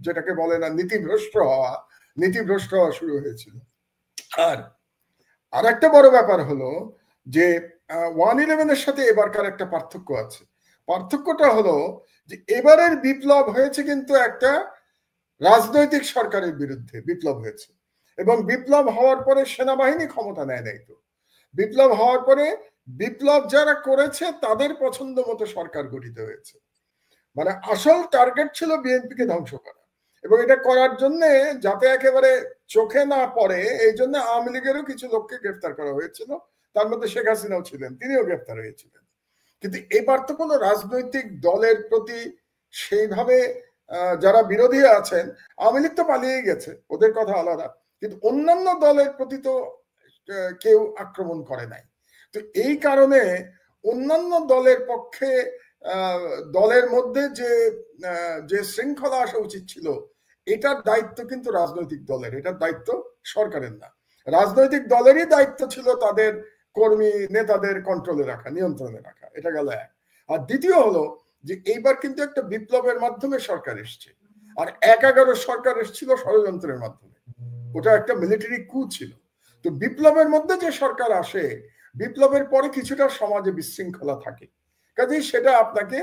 যেটাকে বলে না নীতিভ্রষ্ট হওয়া শুরু হয়েছিল। আর একটা বড় ব্যাপার হলো যে 1/11-এর সাথে এবারকার একটা পার্থক্য আছে। পার্থক্যটা হলো যে এবারের বিপ্লব হয়েছে কিন্তু একটা রাজনৈতিক সরকারের বিরুদ্ধে বিপ্লব হয়েছে, এবং বিপ্লব হওয়ার পরে সেনাবাহিনী ক্ষমতা নেয় নাই। তো বিপ্লব হওয়ার পরে বিপ্লব যারা করেছে তাদের পছন্দ মতো সরকার গঠিত হয়েছে। মানে আসল টার্গেট ছিল বিএনপিকে ধ্বংস করা, এবং এটা করার জন্য যাতে একেবারে চোখে না পড়ে এই জন্য আওয়ামী লীগেরও কিছু লোককে গ্রেফতার করা হয়েছিল, তার মধ্যে শেখ হাসিনাও ছিলেন, তিনিও গ্রেফতার হয়েছিলেন। কিন্তু এবার তো কোনো রাজনৈতিক দলের প্রতি সেইভাবে যারা বিরোধী আছেন, আওয়ামী লীগ তো পালিয়ে গেছে, ওদের কথা আলাদা, কিন্তু অন্যান্য দলের প্রতি তো কেউ আক্রমণ করে নাই। তো এই কারণে অন্যান্য দলের পক্ষে দলের মধ্যে যে শৃঙ্খলা আসা উচিত ছিল, এটার দায়িত্ব কিন্তু রাজনৈতিক দলের, এটার দায়িত্ব সরকারের না। রাজনৈতিক দলেরই দায়িত্ব ছিল তাদের কর্মী নেতাদের কন্ট্রোলে রাখা, নিয়ন্ত্রণে রাখা। এটা গেল এক। আর দ্বিতীয় হলো যে এইবার কিন্তু একটা বিপ্লবের মাধ্যমে সরকার এসছে, আর 1/11 সরকার এসেছিল ষড়যন্ত্রের মাধ্যমে। ওটা একটা মিলিটারি কু ছিল। তো বিপ্লবের মধ্যে যে সরকার আসে, বিপ্লবের পরে কিছুটা সমাজে বিশৃঙ্খলা থাকে, কাজেই সেটা আপনাকে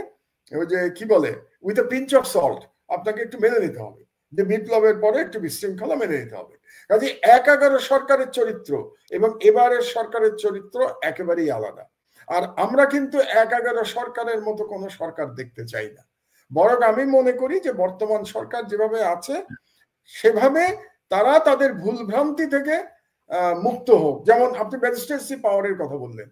ওই যে কি বলে with a pinch of salt আপনাকে একটু মেনে নিতে হবে, যে বিপ্লবের পরে একটু বিশৃঙ্খলা মেনে নিতে হবে। কাজেই 1/11 সরকারের চরিত্র এবং এবারের সরকারের চরিত্র একেবারেই আলাদা। আর আমরা কিন্তু 1/11 সরকারের মতো কোনো সরকার দেখতে চাই না। বরং আমি মনে করি যে বর্তমান সরকার যেভাবে আছে সেভাবে তারা তাদের ভুলভ্রান্তি থেকে মুক্ত হোক। যেমন আপনি ম্যাজিস্ট্রেসি পাওয়ারের কথা বললেন,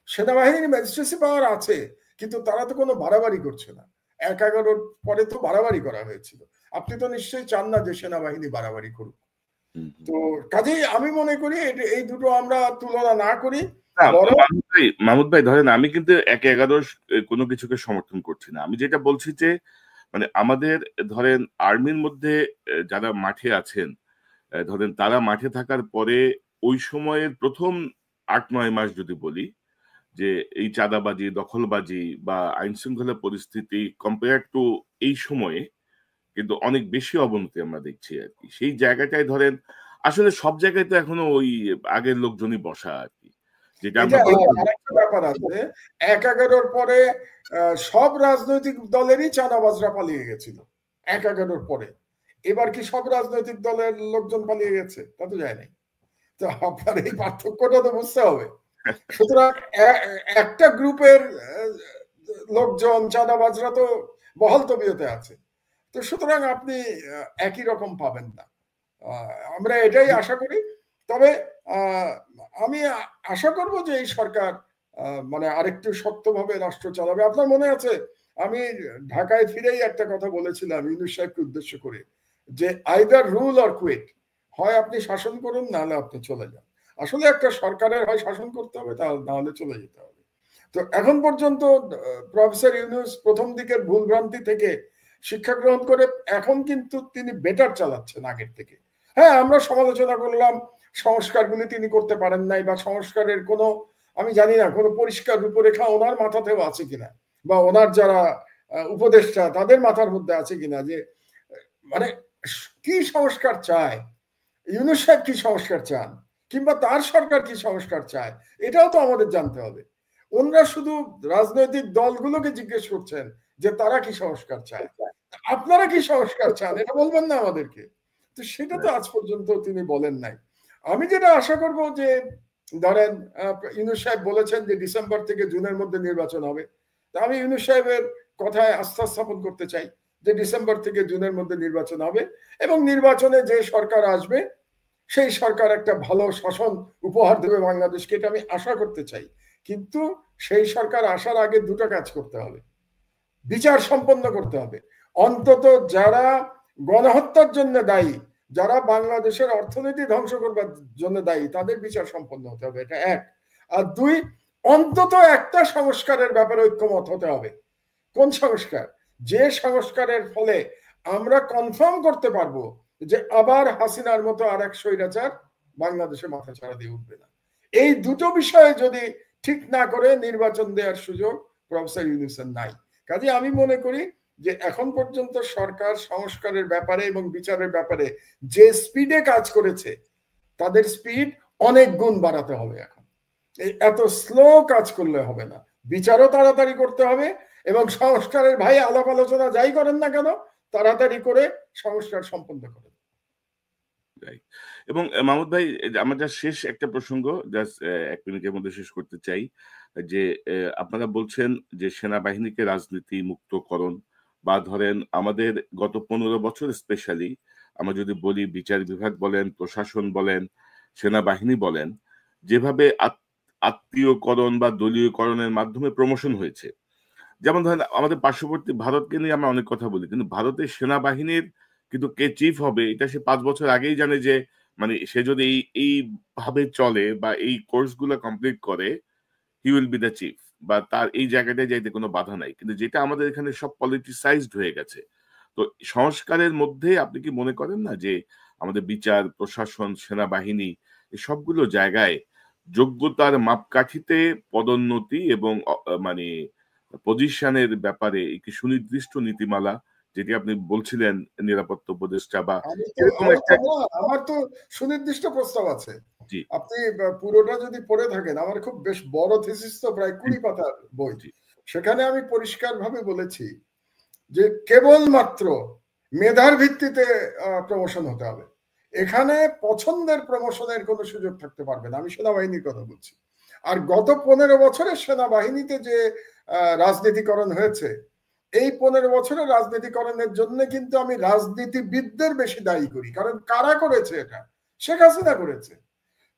সেনাবাহিনীর ম্যাজিস্ট্রেসি পাওয়ার আছে, কিন্তু তারা তো কোনো বাড়াবাড়ি করছে না। 1/11 পরে তো বাড়াবাড়ি করা হয়েছিল। আপনি তো নিশ্চয়ই চান না যে সেনাবাহিনী বাড়াবাড়ি করুক। তো কাজেই আমি মনে করি এই দুটো আমরা তুলনা না করি। মাহমুদ ভাই ধরেন আমি কিন্তু 1/11 কোনো কিছুকে সমর্থন করছি না। আমি যেটা বলছি যে মানে আমাদের ধরেন আর্মির মধ্যে যারা মাঠে আছেন, ধরেন তারা মাঠে থাকার পরে ওই সময়ের প্রথম 8-9 মাস যদি বলি যে এই চাঁদাবাজি, দখলবাজি বা আইন শৃঙ্খলা পরিস্থিতি কম্পেয়ার টু এই সময়ে কিন্তু অনেক বেশি অবনতি আমরা দেখছি আর কি। সেই জায়গাটায় ধরেন আসলে সব জায়গায় তো এখনো ওই আগের লোকজনই বসা আর কি, যেটা আমরা আরেকটা ব্যাপার আছে। 1/11 পরে সব রাজনৈতিক দলেরই চাঁদাবাজরা পালিয়ে গেছিল 1/11 পরে। এবার কি সব রাজনৈতিক দলের লোকজন পালিয়ে গেছে? তা তো যায় নাই। তো আপনার এই পার্থক্যটা তো বুঝতে হবে। সুতরাং একটা গ্রুপের লোকজন চাঁদাবাজরা তো বহাল তবিয়তে আছে। তো সুতরাং আপনি একই রকম পাবেন না। আমরা এটাই আশা করি। তবে আমি আশা করব যে এই সরকার মানে আরেকটু শক্তভাবে রাষ্ট্র চালাবে। আপনার মনে আছে আমি ঢাকায় ফিরেই একটা কথা বলেছিলাম ইউনূস সাহেবকে উদ্দেশ্য করে, যে আইদার রুল অর কুইট, হয় আপনি শাসন করুন নাহলে আপনি চলে যান। আসলে একটা সরকারের হয় শাসন করতে হবে, নাহলে চলে যেতে হবে। তো এখন পর্যন্ত প্রফেসর ইউনূস প্রথম দিকের ভুলভ্রান্তি থেকে শিক্ষা গ্রহণ করে এখন কিন্তু তিনি বেটার চালাচ্ছেন আগের থেকে। হ্যাঁ, আমরা সমালোচনা করলাম সংস্কারগুলি তিনি করতে পারেন নাই, বা সংস্কারের কোনো আমি জানি না কোনো পরিষ্কার রূপরেখা ওনার মাথাতেও আছে কিনা, বা ওনার যারা উপদেষ্টা তাদের মাথার মধ্যে আছে কিনা, যে মানে কি সংস্কার চায় ইউনূস সাহেব, কি সংস্কার চান, কিংবা তার সরকার কি সংস্কার চায়, এটাও তো আমাদের জানতে হবে। ওনারা শুধু রাজনৈতিক দলগুলোকে জিজ্ঞেস করছেন যে তারা কি সংস্কার চায়, আপনারা কি সংস্কার চান এটা বলবেন না আমাদেরকে? তো সেটা তো আজ পর্যন্ত তিনি বলেন নাই। আমি যেটা আশা করব যে ধরেন ইউনূস সাহেব বলেছেন যে ডিসেম্বর থেকে জুনের মধ্যে নির্বাচন হবে। তা আমি ইউনূস সাহেবের কথায় আস্থা স্থাপন করতে চাই যে ডিসেম্বর থেকে জুনের মধ্যে নির্বাচন হবে, এবং নির্বাচনে যে সরকার আসবে সেই সরকার একটা ভালো শাসন উপহার দেবে বাংলাদেশকে, এটা আমি আশা করতে চাই। কিন্তু সেই সরকার আসার আগে দুটো কাজ করতে হবে। বিচার সম্পন্ন করতে হবে। অন্তত যারা গণহত্যার জন্য দায়ী, যারা বাংলাদেশের অর্থনীতি ধ্বংস করবার জন্য দায়ী, তাদের বিচার সম্পন্ন হতে হবে, এটা এক। আর দুই, অন্তত একটা সংস্কারের ব্যাপারে ঐক্যমত হতে হবে। কোন সংস্কার? যে সংস্কারের ফলে আমরা কনফার্ম করতে পারবো যে আবার হাসিনার মতো আর এক স্বৈরাচার বাংলাদেশে মাথা ছাড়া দিয়ে উঠবে না। এই দুটো বিষয়ে যদি ঠিক না করে নির্বাচন দেওয়ার সুযোগ প্রফেসর ইউনূসের নাই। কাজে আমি মনে করি যে এখন পর্যন্ত সরকার সংস্কারের ব্যাপারে এবং বিচারের ব্যাপারে যে স্পিডে কাজ করেছে, তাদের স্পিড অনেক গুণ বাড়াতে হবে। এখন এত স্লো কাজ করলে হবে না, বিচারও তাড়াতাড়ি করতে হবে এবং সংস্কারের ভাই আলাপ আলোচনা যাই করেন না কেন তাড়াতাড়ি করে সংস্কার সম্পন্ন করেন। এবং মাহমুদ ভাই, আমার যা শেষ একটা প্রসঙ্গ জাস্ট 1 মিনিটের মধ্যে শেষ করতে চাই, যে আপনারা বলছেন যে সেনাবাহিনীকে রাজনীতি মুক্তকরণ, বা ধরেন আমাদের গত 15 বছর স্পেশালি আমরা যদি বলি, বিচার বিভাগ বলেন, প্রশাসন বলেন, সেনাবাহিনী বলেন, যেভাবে আত্মীয়করণ বা দলীয়করণের মাধ্যমে প্রমোশন হয়েছে। যেমন ধরেন আমাদের পার্শ্ববর্তী ভারতকে নিয়ে আমরা অনেক কথা বলি, কিন্তু ভারতের সেনাবাহিনীর কিন্তু কে চিফ হবে এটা সে 5 বছর আগেই জানে, যে মানে সে যদি এই ভাবে চলে বা এই কোর্স গুলো কমপ্লিট করে, he will be the chief, বা তার এই জায়গাটায় যাইতে কোনো বাধা নাই। কিন্তু যেটা আমাদের এখানে সব পলিটিসাইজড হয়ে গেছে। তো সংস্কারের মধ্যে আপনি কি মনে করেন না যে আমাদের বিচার, প্রশাসন, সেনাবাহিনী এই সবগুলো জায়গায় যোগ্যতার মাপকাঠিতে পদোন্নতি এবং মানে পজিশনের ব্যাপারে একটি সুনির্দিষ্ট নীতিমালা, যেটি আপনি বলছিলেন নিরাপত্তা উপদেষ্টা বা এরকম একটা। আমার তো সুনির্দিষ্ট প্রস্তাব আছে। জি, আপনি পুরোটা যদি পড়ে থাকেন, আমার খুব বেশ বড় থিসিস তো, প্রায় 20 পাতার বই। সেখানে আমি পরিষ্কারভাবে বলেছি যে কেবলমাত্র মেধার ভিত্তিতে প্রমোশন হতে হবে। এখানে পছন্দের প্রমোশনের কোনো সুযোগ থাকতে পারবে না। আমি সেনাবাহিনীর কথা বলছি। আর গত 15 বছরে সেনাবাহিনীতে যে রাজনীতিকরণ হয়েছে, এই 15 বছরের রাজনীতিকরণের জন্য কিন্তু আমি রাজনীতিবিদদের বেশি দায়ী করি। কারণ কারা করেছে এটা? শেখ হাসিনা করেছে।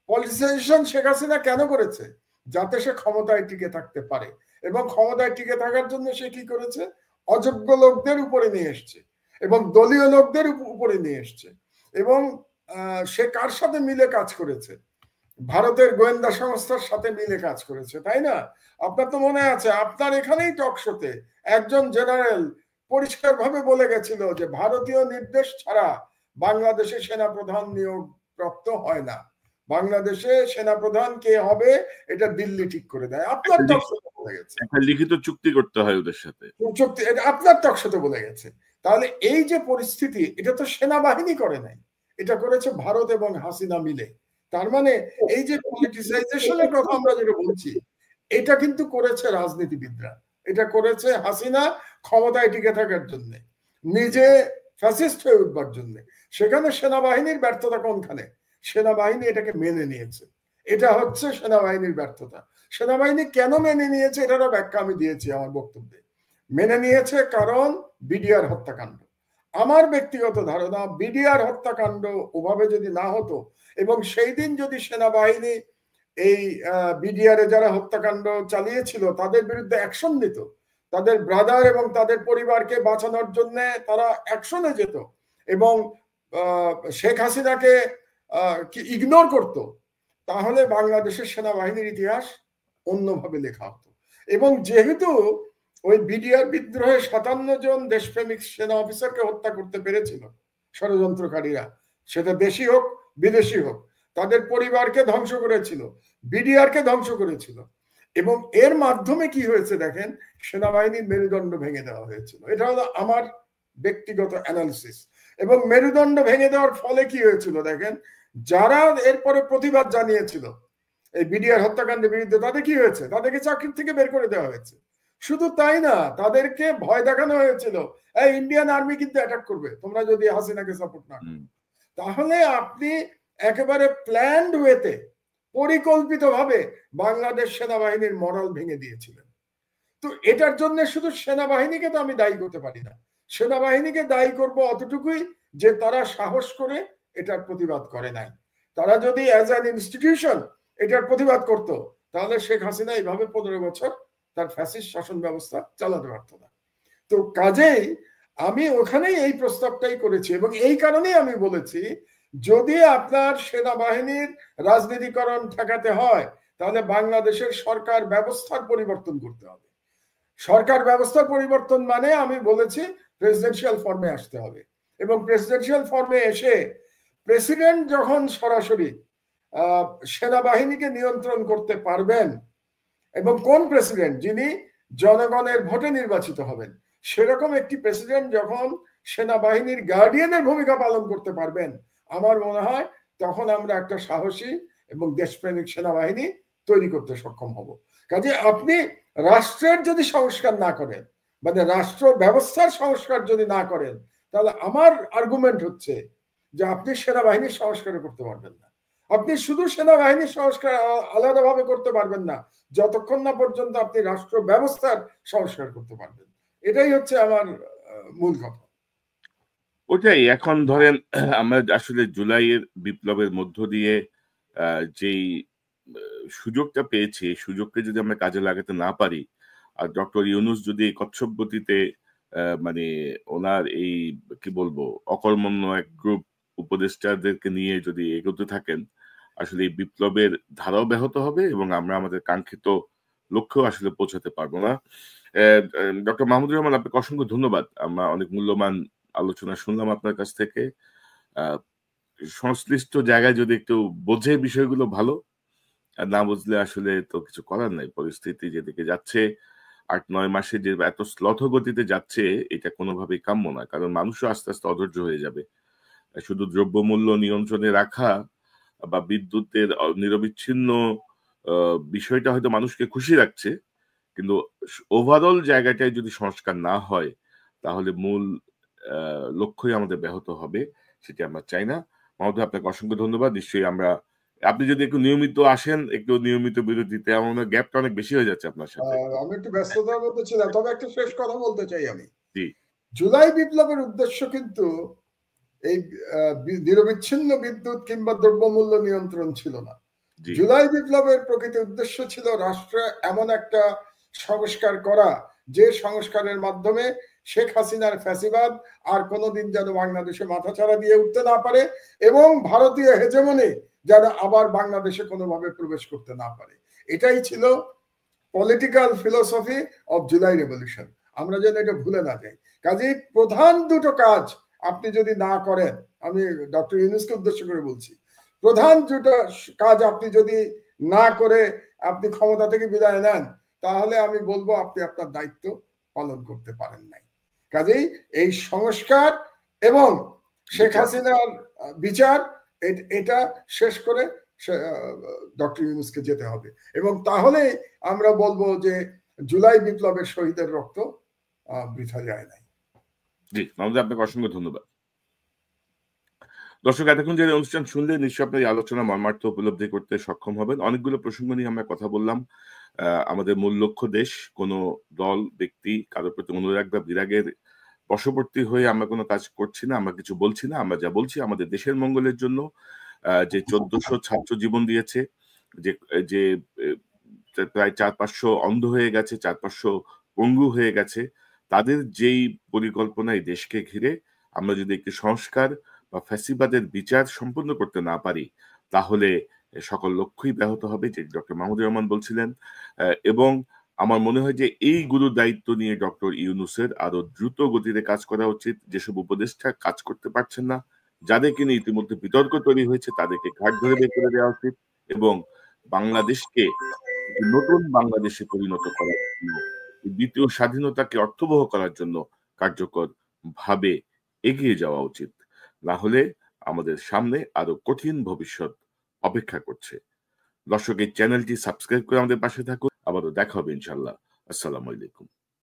পলিটিসাইজেশন শেখ হাসিনা কেন করেছে? যাতে সে ক্ষমতায় টিকে থাকতে পারে। এবং ক্ষমতায় টিকে থাকার জন্য সে কি করেছে? অযোগ্য লোকদের উপরে নিয়ে এসছে এবং দলীয় লোকদের উপরে নিয়ে এসছে। এবং সে কার সাথে মিলে কাজ করেছে? ভারতের গোয়েন্দা সংস্থার সাথে মিলে কাজ করেছে, তাই না? আপনার তো মনে আছে, আপনার এখানেই টক শোতে একজন জেনারেল পরিষ্কারভাবে বলে গেছিল যে ভারতীয় নির্দেশ ছাড়া বাংলাদেশে সেনাপ্রধান নিয়োগ প্রাপ্ত হয় না। বাংলাদেশে সেনাপ্রধান কে হবে এটা দিল্লি ঠিক করে দেয়। আপনার টক শোতে বলে গেছে, একটা লিখিত চুক্তি করতে হয় ওদের সাথে। চুক্তি, এটা আপনার টক শোতে বলে গেছে। তাহলে এই যে পরিস্থিতি, এটা তো সেনাবাহিনী করে নাই, এটা করেছে ভারত এবং হাসিনা মিলে। তার মানে এই যে পলিটিসাইজেশনের কথা আমরা যেটা বলছি, এটা কিন্তু করেছে রাজনীতিবিদরা, এটা করেছে হাসিনা ক্ষমতায় টিকে থাকার জন্য, নিজে ফ্যাসিস্ট হয়ে উঠবার জন্য। সেখানে সেনাবাহিনীর ব্যর্থতা কোনখানে? সেনাবাহিনী এটাকে মেনে নিয়েছে। এটা হচ্ছে সেনাবাহিনীর ব্যর্থতা। সেনাবাহিনী কেন মেনে নিয়েছে এটারও ব্যাখ্যা আমি দিয়েছি আমার বক্তব্যে। মেনে নিয়েছে কারণ বিডিআর হত্যাকাণ্ড। আমার ব্যক্তিগত ধারণা, বিডিআর হত্যাকাণ্ড ওভাবে যদি না হতো এবং সেই দিন যদি সেনাবাহিনী এই বিডিআরে যারা হত্যাকাণ্ড চালিয়েছিল তাদের বিরুদ্ধে অ্যাকশন নিত, তাদের ব্রাদার এবং তাদের পরিবারকে বাঁচানোর জন্য তারা অ্যাকশনে যেত এবং শেখ হাসিনাকে ইগনোর করত, তাহলে বাংলাদেশের সেনাবাহিনীর ইতিহাস অন্যভাবে লেখা হতো। এবং যেহেতু ওই বিডিআর বিদ্রোহে 57 জন দেশপ্রেমিক সেনা অফিসারকে হত্যা করতে পেরেছিল ষড়যন্ত্রকারীরা, সেটা দেশি হোক বিদেশি হোক, তাদের পরিবারকে ধ্বংস করেছিল, বিডিআরকে ধ্বংস করেছিল। এবং এর মাধ্যমে কি হয়েছে দেখেন, সেনাবাহিনীর মেরুদণ্ড ভেঙে দেওয়া হয়েছিল। এটা হলো আমার ব্যক্তিগত অ্যানালিসিস। এবং মেরুদণ্ড ভেঙে দেওয়ার ফলে কি হয়েছিল দেখেন, যারা এরপরে প্রতিবাদ জানিয়েছিল এই বিডিআর হত্যাকাণ্ডের বিরুদ্ধে, তাদের কি হয়েছে? তাদেরকে চাকরি থেকে বের করে দেওয়া হয়েছে। শুধু তাই না, তাদেরকে ভয় দেখানো হয়েছিল, এই ইন্ডিয়ান আর্মি কিন্তু অ্যাটাক করবে তোমরা যদি হাসিনাকে সাপোর্ট না করো। তাহলে আপনি একেবারে প্ল্যান্ড ওয়েতে, পরিকল্পিতভাবে বাংলাদেশ সেনাবাহিনীর মরাল ভেঙে দিয়েছিলেন। তো এটার জন্য শুধু সেনাবাহিনীকে তো আমি দায়ী করতে পারি না। সেনাবাহিনীকে দায়ী করব অতটুকুই যে তারা সাহস করে এটার প্রতিবাদ করে নাই। তারা যদি অ্যাজ অ্যান ইনস্টিটিউশন এটার প্রতিবাদ করত, তাহলে শেখ হাসিনা এইভাবে 15 বছর তার ফ্যাসিস্ট শাসন ব্যবস্থা চালাতে পারত না। তো কাজেই আমি ওখানেই এই প্রস্তাবটাই করেছি, এবং এই কারণেই আমি বলেছি যদি আপনার সেনাবাহিনীর রাজনীতিকরণ ঠেকাতে হয় তাহলে বাংলাদেশের সরকার ব্যবস্থার পরিবর্তন করতে হবে। সরকার ব্যবস্থার পরিবর্তন মানে আমি বলেছি প্রেসিডেন্সিয়াল ফর্মে আসতে হবে, এবং প্রেসিডেন্সিয়াল ফর্মে এসে প্রেসিডেন্ট যখন সরাসরি সেনাবাহিনীকে নিয়ন্ত্রণ করতে পারবেন, এবং কোন প্রেসিডেন্ট যিনি জনগণের ভোটে নির্বাচিত হবেন, সেরকম একটি প্রেসিডেন্ট যখন সেনাবাহিনীর গার্ডিয়ানের ভূমিকা পালন করতে পারবেন, আমার মনে হয় তখন আমরা একটা সাহসী এবং দেশপ্রেমিক সেনাবাহিনী তৈরি করতে সক্ষম হব। কাজে আপনি রাষ্ট্রের যদি সংস্কার না করেন, মানে রাষ্ট্র ব্যবস্থার সংস্কার যদি না করেন, তাহলে আমার আর্গুমেন্ট হচ্ছে যে আপনি সেনাবাহিনীর সংস্কার করতে পারবেন না। আপনি শুধু সেনাবাহিনীর সংস্কার আলাদাভাবে করতে পারবেন না যতক্ষণ না পর্যন্ত আপনি রাষ্ট্র ব্যবস্থার সংস্কার করতে পারবেন। এটাই হচ্ছে আমার মূল কথা। ওটাই এখন ধরেন আমরা আসলে জুলাইয়ের বিপ্লবের মধ্য দিয়ে যেই সুযোগটা পেয়েছি, সুযোগকে যদি আমরা কাজে লাগাতে না পারি, আর ডক্টর ইউনূস যদি কচ্ছপ গতিতে মানে ওনার এই কি বলবো অকর্মণ্য এক গ্রুপ উপদেষ্টাদেরকে নিয়ে যদি এগোতে থাকেন, আসলে এই বিপ্লবের ধারাও ব্যাহত হবে এবং আমরা আমাদের কাঙ্ক্ষিত লক্ষ্যেও আসলে পৌঁছাতে পারবো না। ডক্টর মাহমুদুর রহমান, আপনাকে অসংখ্য ধন্যবাদ। আমরা অনেক মূল্যবান আলোচনা শুনলাম আপনার কাছ থেকে। সংশ্লিষ্ট জায়গায় যদি একটু বোঝে বিষয়গুলো ভালো, আর না বুঝলে আসলে তো কিছু করার নাই। পরিস্থিতি যেদিকে যাচ্ছে ৮-৯ মাসে যে এত শ্লথ গতিতে যাচ্ছে, এটা কোনোভাবেই কাম্য না। কারণ মানুষও আস্তে আস্তে অধৈর্য হয়ে যাবে। শুধু দ্রব্যমূল্য নিয়ন্ত্রণে রাখা বা বিদ্যুতের নিরবিচ্ছিন্ন বিষয়টা হয়তো মানুষকে খুশি রাখছে, কিন্তু ওভারঅল জায়গাটায় যদি সংস্কার না হয় তাহলে মূল লক্ষ্যই আমাদের ব্যাহত হবে, সেটি আমরা চাই না। মাহমুদুর, আপনাকে অসংখ্য ধন্যবাদ। নিশ্চয়ই আপনি যদি একটু নিয়মিত আসেন, একটু নিয়মিত বিরতিতে, আমার গ্যাপটা অনেক বেশি হয়ে যাচ্ছে আপনার সাথে। আমি একটু ব্যস্ততার মধ্যে ছিলাম, তবে একটা শেষ কথা বলতে চাই আমি। জি, জুলাই বিপ্লবের উদ্দেশ্য কিন্তু এই নিরবিচ্ছিন্ন বিদ্যুৎ কিংবা দ্রব্যমূল্য নিয়ন্ত্রণ ছিল না। জুলাই বিপ্লবের প্রকৃত উদ্দেশ্য ছিল রাষ্ট্রে এমন একটা সংস্কার করা যে সংস্কারের মাধ্যমে শেখ হাসিনার ফ্যাসিবাদ আর কোনোদিন যেন বাংলাদেশে মাথাছাড়া দিয়ে উঠতে না পারে, এবং ভারতীয় হেজেমনি যেন আবার বাংলাদেশে কোনোভাবে প্রবেশ করতে না পারে। এটাই ছিল political philosophy of July revolution. আমরা যেন এটা ভুলে না যাই। কাজেই প্রধান দুটো কাজ আপনি যদি না করেন, আমি ডক্টর ইউনূসকে উদ্দেশ্য করে বলছি, প্রধান দুটো কাজ আপনি যদি না করে আপনি ক্ষমতা থেকে বিদায় নেন, তাহলে আমি বলবো আপনি আপনার দায়িত্ব পালন করতে পারেন নাই। কাজেই এই সংস্কার এবং শেখ হাসিনার বিচার, এটা শেষ করে ডক্টর ইউনূসকে যেতে হবে, এবং তাহলে আমরা বলবো যে জুলাই বিপ্লবের শহীদের রক্ত বৃথা যায় নাই। জি, মাহমুদুর, আপনাকে অসংখ্য ধন্যবাদ। দর্শক, এতক্ষণ যে অনুষ্ঠান শুনলে নিশ্চয়ই আপনার এই আলোচনা মর্মার্থ উপলব্ধি করতে সক্ষম হবেন। অনেকগুলো প্রসঙ্গ নিয়ে আমরা কথা বললাম। আমাদের মূল লক্ষ্য দেশ, কোনো দল, ব্যক্তি, কারোর প্রতি অনুরাগ বা বিরাগের বশবর্তী হয়ে আমরা কোনো কাজ করছি না, আমরা কিছু বলছি না। আমরা যা বলছি আমাদের দেশের মঙ্গলের জন্য। যে ১৪০০ ছাত্র জীবন দিয়েছে, যে প্রায় ৪-৫০০ অন্ধ হয়ে গেছে, ৪-৫০০ পঙ্গু হয়ে গেছে, তাদের যেই পরিকল্পনা এই দেশকে ঘিরে আমরা যদি একটি সংস্কার বা ফ্যাসিবাদের বিচার সম্পন্ন করতে না পারি, তাহলে সকল লক্ষ্যই ব্যাহত হবে, যে ডক্টর মাহমুদুর রহমান বলছিলেন। এবং আমার মনে হয় যে এই গুরু দায়িত্ব নিয়ে ডক্টর ইউনূসের আরো দ্রুত গতিতে কাজ করা উচিত। যেসব উপদেষ্টা কাজ করতে পারছেন না, যাদেরকে নিয়ে ইতিমধ্যে বিতর্ক তৈরি হয়েছে, তাদেরকে ঘাট ধরে বের করে দেওয়া উচিত, এবং বাংলাদেশকে নতুন বাংলাদেশে পরিণত করার জন্য, দ্বিতীয় স্বাধীনতাকে অর্থবহ করার জন্য কার্যকর ভাবে এগিয়ে যাওয়া উচিত। না হলে আমাদের সামনে আরো কঠিন ভবিষ্যৎ অপেক্ষা করছে। দর্শক, এই চ্যানেলটি সাবস্ক্রাইব করে আমাদের পাশে থাকুন। আবারও দেখা হবে ইনশাল্লাহ। আসসালামু আলাইকুম।